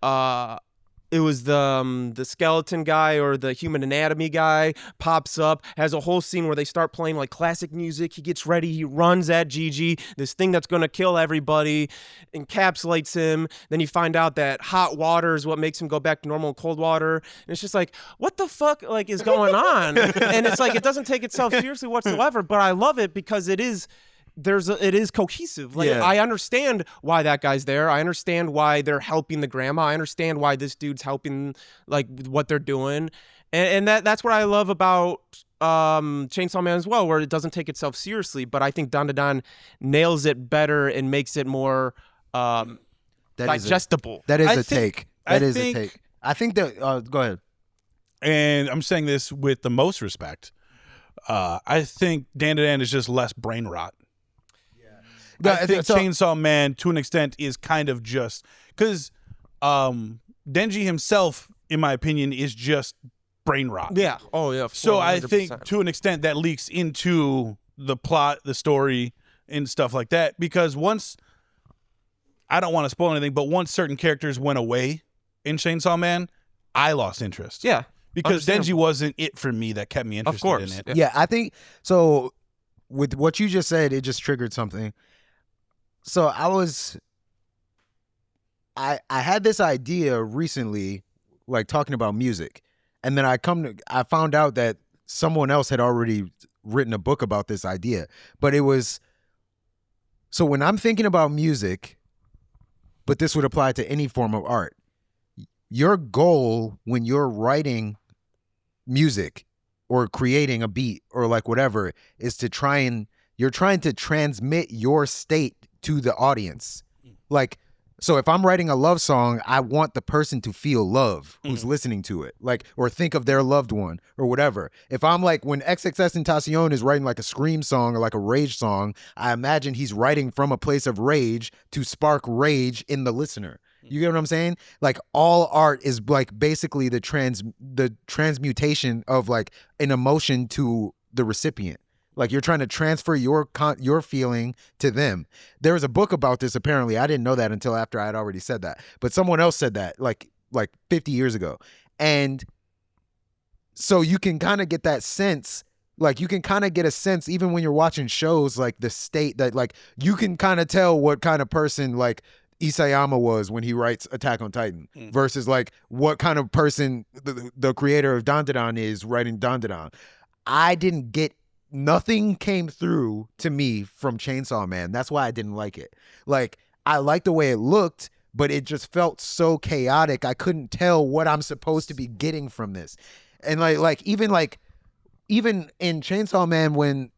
it was the skeleton guy or the human anatomy guy pops up, has a whole scene where they start playing like classic music. He gets ready, he runs at Gigi, this thing that's gonna kill everybody, encapsulates him. Then you find out that hot water is what makes him go back to normal cold water. And it's just like, what the fuck like is going on? And it's like, it doesn't take itself seriously whatsoever, but I love it because it is cohesive. Like, Yeah. I understand why that guy's there. I understand why they're helping the grandma. I understand why this dude's helping, like, what they're doing. And that's what I love about Chainsaw Man as well, where it doesn't take itself seriously. But I think DanDaDan nails it better and makes it more digestible. That is I a think- take. I That is think- a take. I think that. Go ahead. And I'm saying this with the most respect. I think DanDaDan is just less brain rot. I think Chainsaw Man, to an extent, is kind of just because Denji himself, in my opinion, is just brain rot. Yeah. Oh, yeah. So I think 100%. to an extent that leaks into the plot, the story, and stuff like that. Because once, I don't want to spoil anything, but once certain characters went away in Chainsaw Man, I lost interest. Yeah. Because Denji Understandable. wasn't it for me that kept me interested course. in it. Yeah, I think so. With what you just said, it just triggered something. So I had this idea recently, like talking about music, and then I found out that someone else had already written a book about this idea. But it was, so when I'm thinking about music, but this would apply to any form of art, your goal when you're writing music or creating a beat or like whatever is to you're trying to transmit your state to the audience. Like, so if I'm writing a love song, I want the person to feel love who's listening to it, like, or think of their loved one or whatever. If I'm like, when XXXTentacion is writing like a scream song or like a rage song, I imagine he's writing from a place of rage to spark rage in the listener. You get what I'm saying? Like, all art is like basically the transmutation of like an emotion to the recipient. Like, you're trying to transfer your feeling to them. There was a book about this, apparently. I didn't know that until after I had already said that. But someone else said that like 50 years ago. And so you can kind of get that sense. Like, you can kind of get a sense even when you're watching shows, like the state that, like, you can kind of tell what kind of person like Isayama was when he writes Attack on Titan versus like what kind of person the creator of DanDaDan is writing DanDaDan. Nothing came through to me from Chainsaw Man. That's why I didn't like it. Like, I liked the way it looked, but it just felt so chaotic. I couldn't tell what I'm supposed to be getting from this. And even in Chainsaw Man when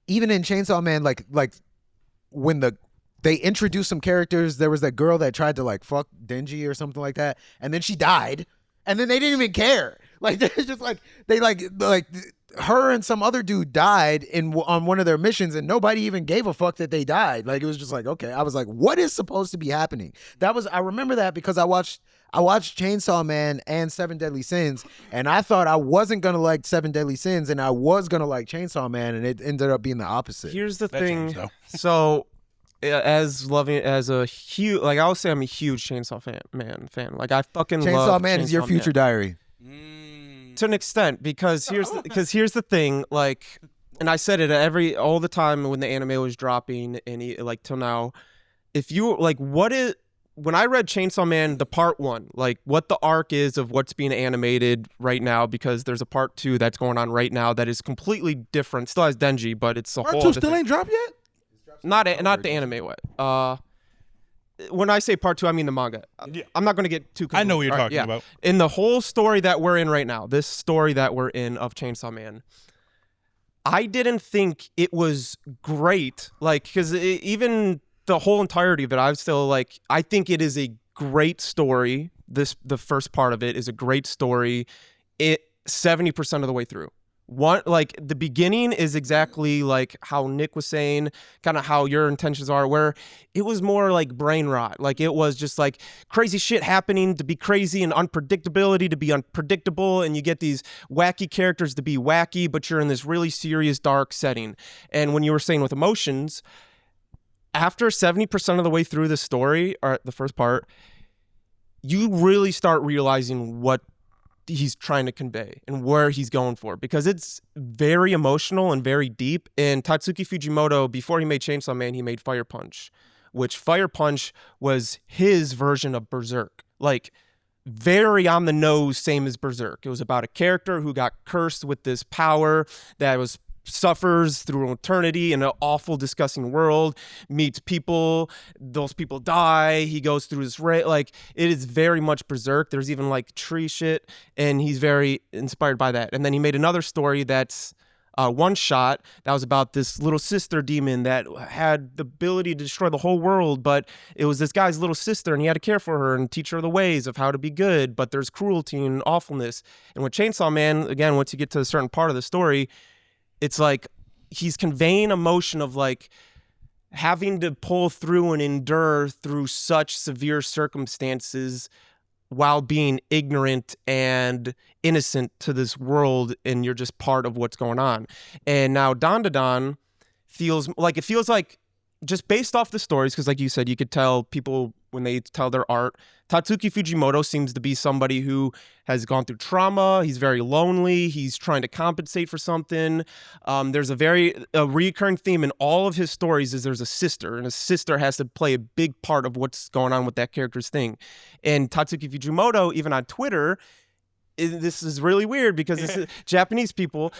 even in Chainsaw Man like when they introduced some characters, there was that girl that tried to like fuck Denji or something like that, and then she died, and then they didn't even care. Like, there's just like they like her and some other dude died on one of their missions, and nobody even gave a fuck that they died. Like, it was just like, okay. I was like, what is supposed to be happening? I remember that because I watched Chainsaw Man and Seven Deadly Sins, and I thought I wasn't gonna like Seven Deadly Sins, and I was gonna like Chainsaw Man, and it ended up being the opposite. Here's the That thing. changed, though. So, as a huge, like, I'll say I'm a huge Chainsaw fan. Like, I fucking Chainsaw love Man is your Chainsaw future Man. diary. To an extent, because here's the thing, like, and I said it all the time when the anime was dropping, and like till now, if you like, when I read Chainsaw Man, the part 1, like what the arc is of what's being animated right now, because there's a part 2 that's going on right now that is completely different. Still has Denji, but it's a Part whole 2 other still thing. ain't dropped yet? Not the anime way. When I say part 2, I mean the manga. Yeah. I'm not going to get too. I know what you're All right, talking yeah. about. In the whole story that we're in right now, this story that we're in of Chainsaw Man, I didn't think it was great. Like, because even the whole entirety of it, I think it is a great story. The first part of it is a great story. 70% of the way through. Like the beginning is exactly like how Nick was saying, kind of how your intentions are, where it was more like brain rot. Like it was just like crazy shit happening to be crazy and unpredictability to be unpredictable. And you get these wacky characters to be wacky, but you're in this really serious, dark setting. And when you were saying with emotions, after 70% of the way through the story, or the first part, you really start realizing what he's trying to convey and where he's going for, because it's very emotional and very deep. And Tatsuki Fujimoto, before he made Chainsaw Man, he made Fire Punch, which Fire Punch was his version of Berserk. Like, very on the nose, same as Berserk. It was about a character who got cursed with this power that suffers through eternity in an awful, disgusting world, meets people, those people die, he goes through this like, it is very much Berserk. There's even like tree shit, and he's very inspired by that. And then he made another story that's one shot that was about this little sister demon that had the ability to destroy the whole world, but it was this guy's little sister, and he had to care for her and teach her the ways of how to be good, but there's cruelty and awfulness. And with Chainsaw Man, again, once you get to a certain part of the story, it's like he's conveying emotion of like having to pull through and endure through such severe circumstances while being ignorant and innocent to this world, and you're just part of what's going on. And now DanDaDan feels like just based off the stories, because like you said, you could tell people when they tell their art, Tatsuki Fujimoto seems to be somebody who has gone through trauma. He's very lonely. He's trying to compensate for something. There's a recurring theme in all of his stories is there's a sister, and a sister has to play a big part of what's going on with that character's thing. And Tatsuki Fujimoto, even on Twitter, this is really weird because this is Japanese people,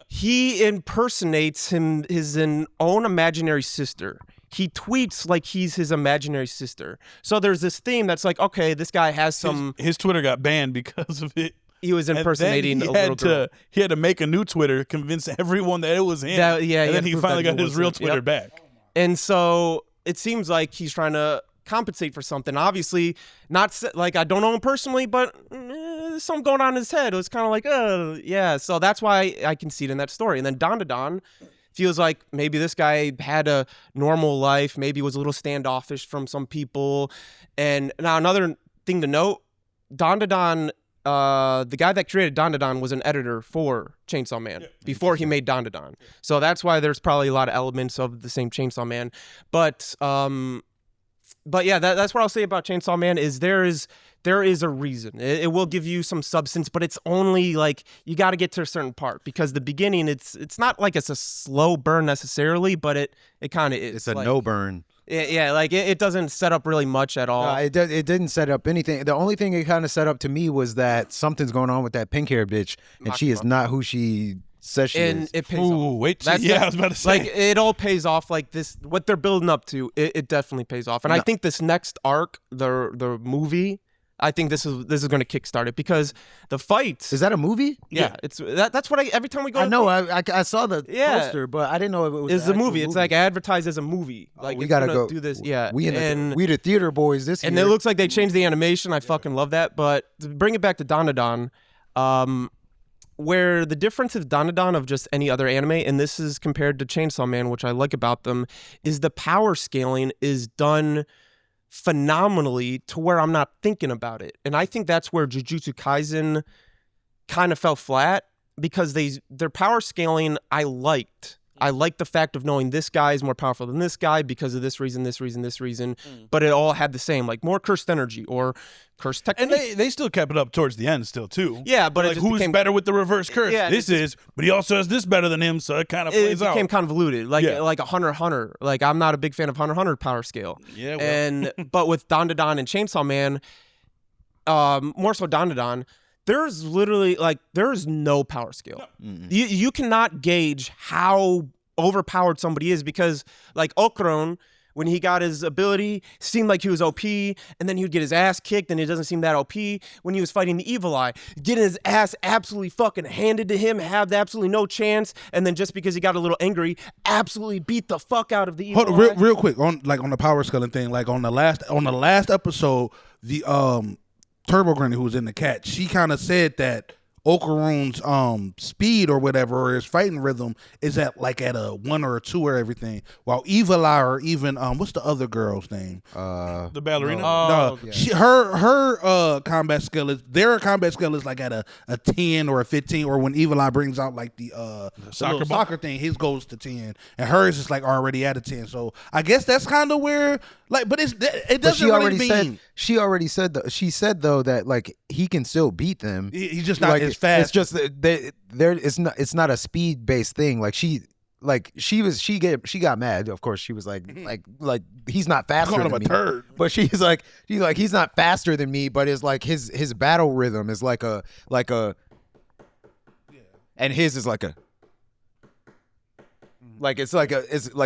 he impersonates his own imaginary sister. He tweets like he's his imaginary sister. So there's this theme that's like, okay, this guy has some... His Twitter got banned because of it. He was impersonating a little girl. He had to make a new Twitter, convince everyone that it was him. And then he finally got his real Twitter back. And so it seems like he's trying to compensate for something. Obviously, not like I don't know him personally, but there's something going on in his head. It was kind of like, yeah. So that's why I can see it in that story. And then DanDaDan feels like maybe this guy had a normal life, maybe was a little standoffish from some people. And now another thing to note, DanDaDan, the guy that created DanDaDan was an editor for Chainsaw Man before he made DanDaDan. So that's why there's probably a lot of elements of the same Chainsaw Man. But yeah, that's what I'll say about Chainsaw Man is there is a reason. It will give you some substance, but it's only like you got to get to a certain part, because the beginning it's not like it's a slow burn necessarily, but it kind of is. It's a like, no burn. Yeah, like it doesn't set up really much at all. It didn't set up anything. The only thing it kind of set up to me was that something's going on with that pink hair bitch, and she is not who she says she is. It pays Ooh, off. wait. I was about to say. Like it all pays off. Like this, what they're building up to, it definitely pays off. And I think this next arc, the movie, I think this is going to kickstart it, because the fights. Is that a movie? Yeah, it's that's what every time we go. I know. I saw the poster, but I didn't know if it was. It's a movie. It's like advertised as a movie. Like we it's gotta gonna go do this. Yeah, we the theater boys this year. And it looks like they changed the animation. I fucking love that. But to bring it back to DanDaDan, where the difference of DanDaDan of just any other anime, and this is compared to Chainsaw Man, which I like about them, is the power scaling is done phenomenally to where I'm not thinking about it. And I think that's where Jujutsu Kaisen kind of fell flat, because their power scaling I liked. I like the fact of knowing this guy is more powerful than this guy because of this reason, but it all had the same, like more cursed energy or cursed technique. And they still kept it up towards the end still, too. Yeah, but like, it just who's became, better with the reverse curse? Yeah, this is, but he also has this better than him, so it kind of plays it became out. convoluted, like a Hunter x Hunter. Like, I'm not a big fan of Hunter x Hunter power scale. Yeah, well. And but with DanDaDan and Chainsaw Man, more so DanDaDan, there's literally there's no power scale. No. You cannot gauge how overpowered somebody is, because like Okron, when he got his ability, seemed like he was OP, and then he would get his ass kicked, and it doesn't seem that OP. When he was fighting the Evil Eye, getting his ass absolutely fucking handed to him, have absolutely no chance, and then just because he got a little angry, absolutely beat the fuck out of the Evil Eye. Real quick on the power scaling thing, like on the last episode, the Turbo Granny who was in the cat, she kind of said that Okaroon's speed or whatever, or his fighting rhythm is at a 1 or a 2 or everything, while Evil Eye or even what's the other girl's name? The ballerina. No, yeah. her combat skill is like at a 10 or a 15, or when Evil Eye brings out like the soccer ball? soccer thing, his goes to 10, and hers is like already at a 10. So I guess that's kind of where but it doesn't really mean. She said though that like he can still beat them. He's just not as fast. It's just that it's not a speed based thing. Like she got mad. Of course, she was like he's not faster Called than him a me. turd. But she's like he's not faster than me. But it's like his battle rhythm is like a and his is like a. Like it's like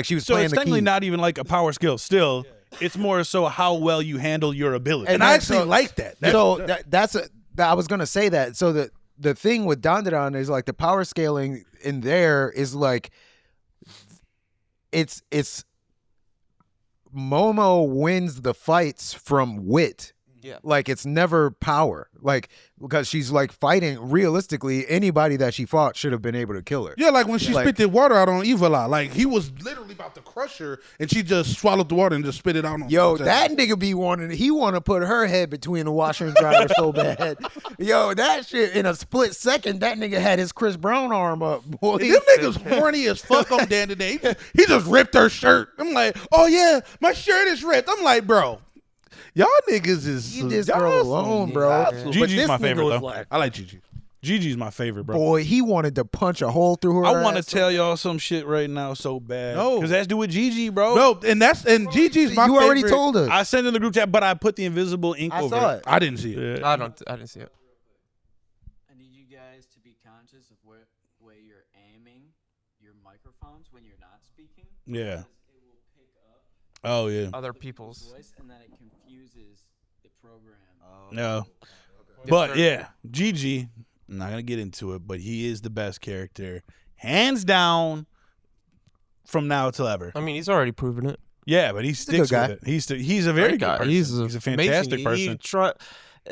she was So playing it's the technically key. not even like a power skill still. It's more so how well you handle your ability. And I actually like that. I was gonna say that. So the thing with DanDaDan is like the power scaling in there is like it's Momo wins the fights from wit. Yeah. Like it's never power. Like because she's like fighting realistically, anybody that she fought should have been able to kill her. Yeah, like when she Like- spit the water out on Evil Eye, like he was literally about to crush her, and she just swallowed the water and just spit it out on. Yo, her. that nigga be want to put her head between the washer and dryer so bad. Yo, that shit in a split second, that nigga had his Chris Brown arm up, boy. Them niggas horny as fuck on DanDaDan. He just ripped her shirt. I'm like, oh yeah, my shirt is ripped. I'm like, bro, y'all niggas is Leave this y'all girl some- alone, bro. y'all But some- Gigi's this my nigga favorite, was though. like, I like Gigi. Gigi's my favorite, bro. boy, he wanted to punch a hole through her. I want to ass. tell y'all some shit right now so bad. No. Because that's do with Gigi, bro. No, and Gigi's my You favorite. already told us. I sent in the group chat, but I put the invisible ink I over saw it. it. I didn't see it. Yeah. I didn't see it. I need you guys to be conscious of where you're aiming your microphones when you're not speaking. Yeah. Because it will pick up Oh, yeah. Other people's. voice and then it confuses the program. No. But yeah, Gigi, I'm not going to get into it, but he is the best character. Hands down from now till ever. I mean, he's already proven it. Yeah, but he sticks guy. with it. He's a very good person. He's a fantastic person.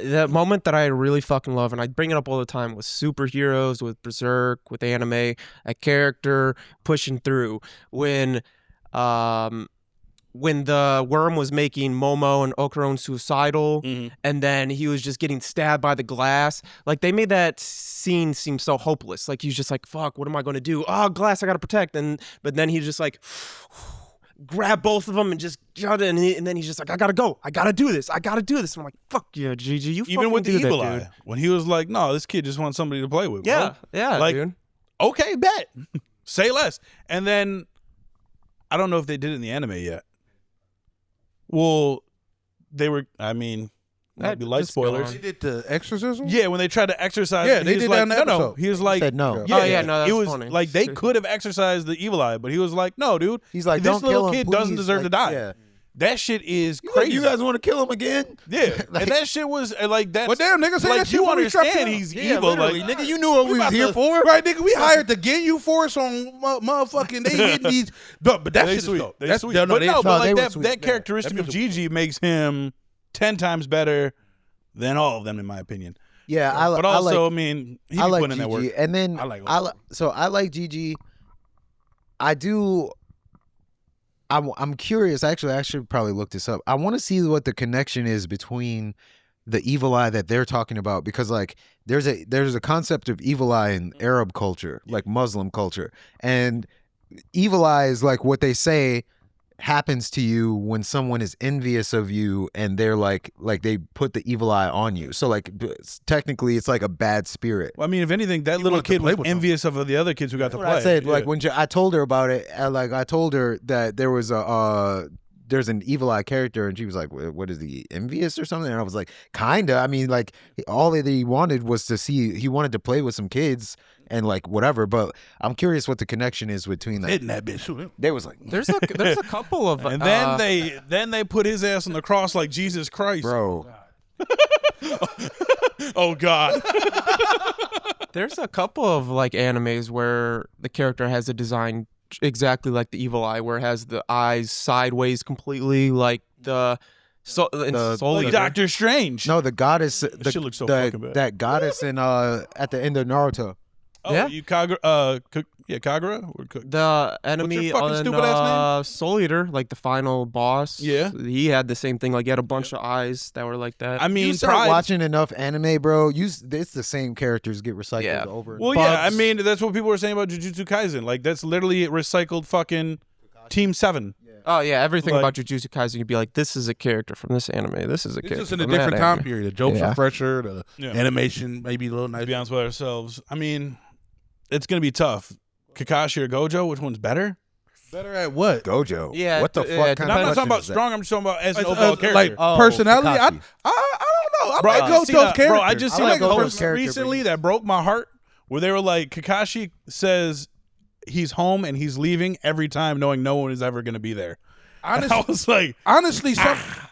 That moment that I really fucking love, and I bring it up all the time with superheroes, with Berserk, with anime, a character pushing through when the worm was making Momo and Okaron suicidal, and then he was just getting stabbed by the glass. Like, they made that scene seem so hopeless. Like, he's just like, fuck, what am I going to do? Oh, glass, I got to protect. But then he's just like, grab both of them and just shut it. And then he's just like, I got to go. I got to do this. And I'm like, fuck yeah, Gigi, you Even fucking with the do evil that, dude. eye, when he was like, no, this kid just wants somebody to play with. Yeah, bro. yeah, Like, dude. Okay, bet. Say less. And then, I don't know if they did it in the anime yet. Well, they were, might be light Just go spoilers. on. They did the exorcism. Yeah, when they tried to exercise, Yeah, he they was did like, that in the no. episode. He was like, said no. Yeah, Oh, yeah, no, that's it was funny. like they could have exercised the evil eye, but he was like, no, dude. He's like, this don't little kill him, kid doesn't please. deserve to Like, die. yeah. That shit is Like, crazy. you guys want to kill him again? Yeah, and that shit was like that. But damn, nigga, say like that shit you before we strapped understand him. he's Yeah, evil. literally, Like nigga, you knew what we was about here to- for. Right, nigga, we hired the Ginyu Force on motherfucking. They hitting these, but that they shit is sweet. dope. They That's sweet. no, But they- no, but they like were that sweet. that Yeah, characteristic that of Gigi makes him 10 times better than all of them, in my opinion. Yeah, But I also, like, I mean, he be I like putting in that work. Gigi, and then I like I like Gigi. I do. I'm curious. Actually, I should probably look this up. I want to see what the connection is between the evil eye that they're talking about, because like there's a concept of evil eye in Arab culture, like Muslim culture, and evil eye is like what they say happens to you when someone is envious of you and they're like they put the evil eye on you. So like technically it's like a bad spirit. Well, I mean, if anything, that little wanted to kid play was with them. envious of the other kids who got to What play. I said, Yeah. like when I told her about it, I told her that there was there's an evil eye character, and she was like, "What is he, envious or something?" And I was like, "Kinda." I mean, like all that he wanted was to see. He wanted to play with some kids and like whatever. But I'm curious what the connection is between that. Hitting that bitch. Shoot him. They was like, There's a couple of And then they put his ass on the cross like Jesus Christ. bro, Oh God. there's a couple of like animes where the character has a design exactly like the evil eye, where it has the eyes sideways completely, like Soul Like Eater. Doctor Strange. no, the goddess, shit looks so fucking bad. that goddess in at the end of Naruto. Oh, Yeah. Kagura? Or The enemy fucking on stupid-ass Soul Eater, like the final boss. Yeah. He had the same thing. Like he had a bunch of eyes that were like that. I mean, You start Pride- watching enough anime, bro. It's the same characters get recycled Yeah. over. Well, yeah, I Bugs. mean, that's what people were saying about Jujutsu Kaisen. Like, that's literally recycled fucking Team 7. oh yeah, everything Like- about Jujutsu Kaisen, you'd be like, this is a character from this anime. This is a It's character just in a from that different time anime. period. The jokes Yeah. are fresher. The Yeah. animation maybe a little To nicer. be honest with ourselves. I mean, it's going to be tough. Kakashi or Gojo, which one's better? Better at what? Gojo. Yeah, What the it- fuck yeah, kind And of I'm not question talking about is that? strong. I'm just talking about as an As- overall as, character. like Oh, personality. I Kakashi. don't know. I Bro, like Gojo's character. Bro, I just I seen like a Gojo's post character, recently but that broke my heart, where they were like, Kakashi says he's home and he's leaving every time, knowing no one is ever going to be there. And I was like, Honestly,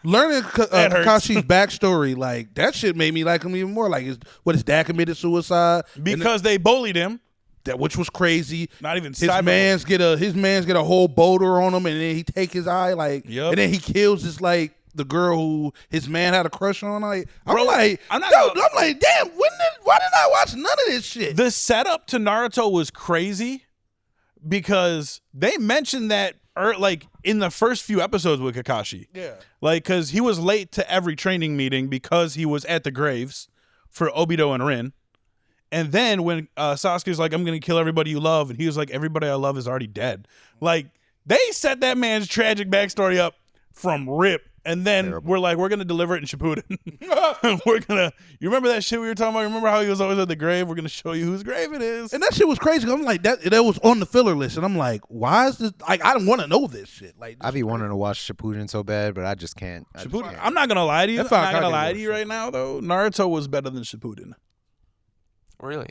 learning That hurts. Kakashi's backstory, like that shit made me like him even more. Like, his dad committed suicide because they bullied him. which was crazy. Not even His cyber- man's get a whole boulder on him, and then he take his eye, like, Yup. and then he kills this like the girl who his man had a crush on. Like, I'm Bro, like, I'm not yo, gonna- I'm like, damn, why did I watch none of this shit? The setup to Naruto was crazy because they mentioned that like in the first few episodes with Kakashi. Yeah. Like, because he was late to every training meeting because he was at the graves for Obito and Rin. And then when Sasuke's like, I'm going to kill everybody you love, and he was like, everybody I love is already dead. Like, they set that man's tragic backstory up from rip. And then we're like, we're going to deliver it in Shippuden. You remember that shit we were talking about? Remember how he was always at the grave? We're going to show you whose grave it is. And that shit was crazy. I'm like, that was on the filler list, and I'm like, why is this? Like, I don't want to know this shit. Like, I be wanting to watch Shippuden so bad, but I just can't. I just Shippuden, can't. I'm not going to lie to you. I'm That's how I not going to gotta lie go to you with right now, though. Naruto was better than Shippuden. Really?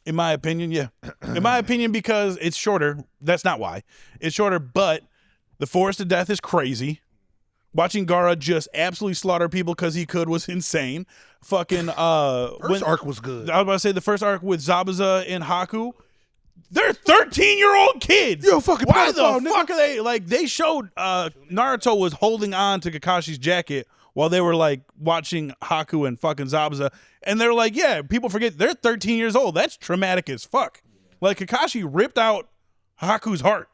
In my opinion, yeah. In my opinion, because it's shorter. That's not why. It's shorter, but the Forest of Death is crazy. Watching Gaara just absolutely slaughter people because he could was insane. Fucking first arc was good. I was about to say the first arc with Zabuza and Haku. They're 13-year-old kids. You're a fucking Why the pedophile, nigga. fuck are they like? They showed Naruto was holding on to Kakashi's jacket while they were like watching Haku and fucking Zabuza, and they're like, yeah, people forget they're 13 years old. That's traumatic as fuck. Like Kakashi ripped out Haku's heart.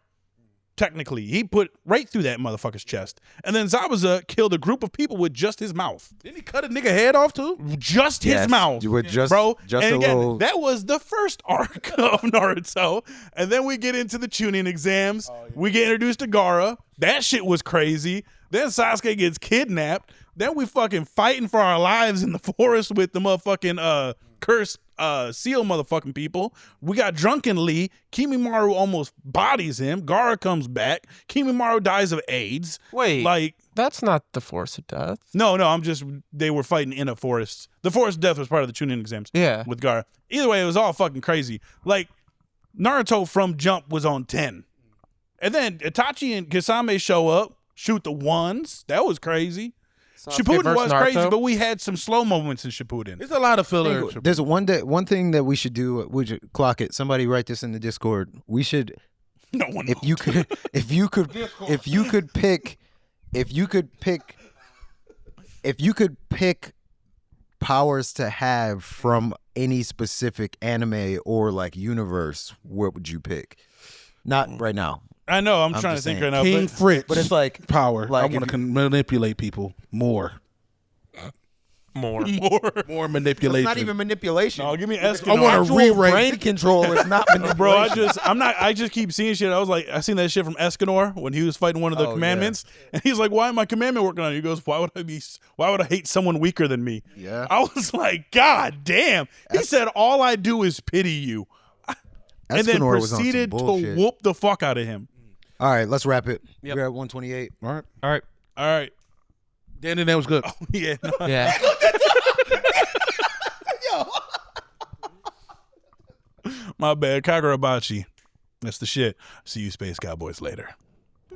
Technically, he put right through that motherfucker's chest, and then Zabuza killed a group of people with just his mouth. Didn't he cut a nigga head off too? Just his Yes, mouth, with just- bro. just and a again, little- that was the first arc of Naruto, and then we get into the Chunin exams. We get introduced to Gaara. That shit was crazy. Then Sasuke gets kidnapped. Then we fucking fighting for our lives in the forest with the motherfucking cursed seal motherfucking people. We got Drunken Lee. Kimimaro almost bodies him. Gaara comes back. Kimimaro dies of AIDS. Wait, Like, that's not the Force of Death. no, they were fighting in a forest. The Forest of Death was part of the Chunin exams. Yeah. With Gaara. Either way, it was all fucking crazy. Like, Naruto from jump was on 10. And then Itachi and Kisame show up, shoot the ones. That was crazy. Shippuden versus was crazy, Naruto? but we had some slow moments in Shippuden. There's a lot of filler. There's one thing that we should do. Would you clock it? Somebody write this in the Discord. We should, No one if knows. you could pick powers to have from any specific anime or like universe, what would you pick? Not right now. I know. I'm trying to just think saying. right now. King But Fritz. But it's like power. like I want to manipulate people more. More. More manipulation. it's not even manipulation. no, give me I Escanor. wanna Actual rewrite- brain control is not manipulation. Bro, I just keep seeing shit. I seen that shit from Escanor when he was fighting one of the Oh, commandments, and he's like, "Why am my commandment working on you?" He goes, Why would I hate someone weaker than me?" Yeah. I was like, God damn. He said, "All I do is pity you," and then Escanor was on some proceeded to bullshit. whoop the fuck out of him. All right, let's wrap it. Yep. We're at 128. All right. All right. All right, DanDaDan was good. yeah. no. Yeah. My bad, Kagurabachi. That's the shit. See you, Space Cowboys, later.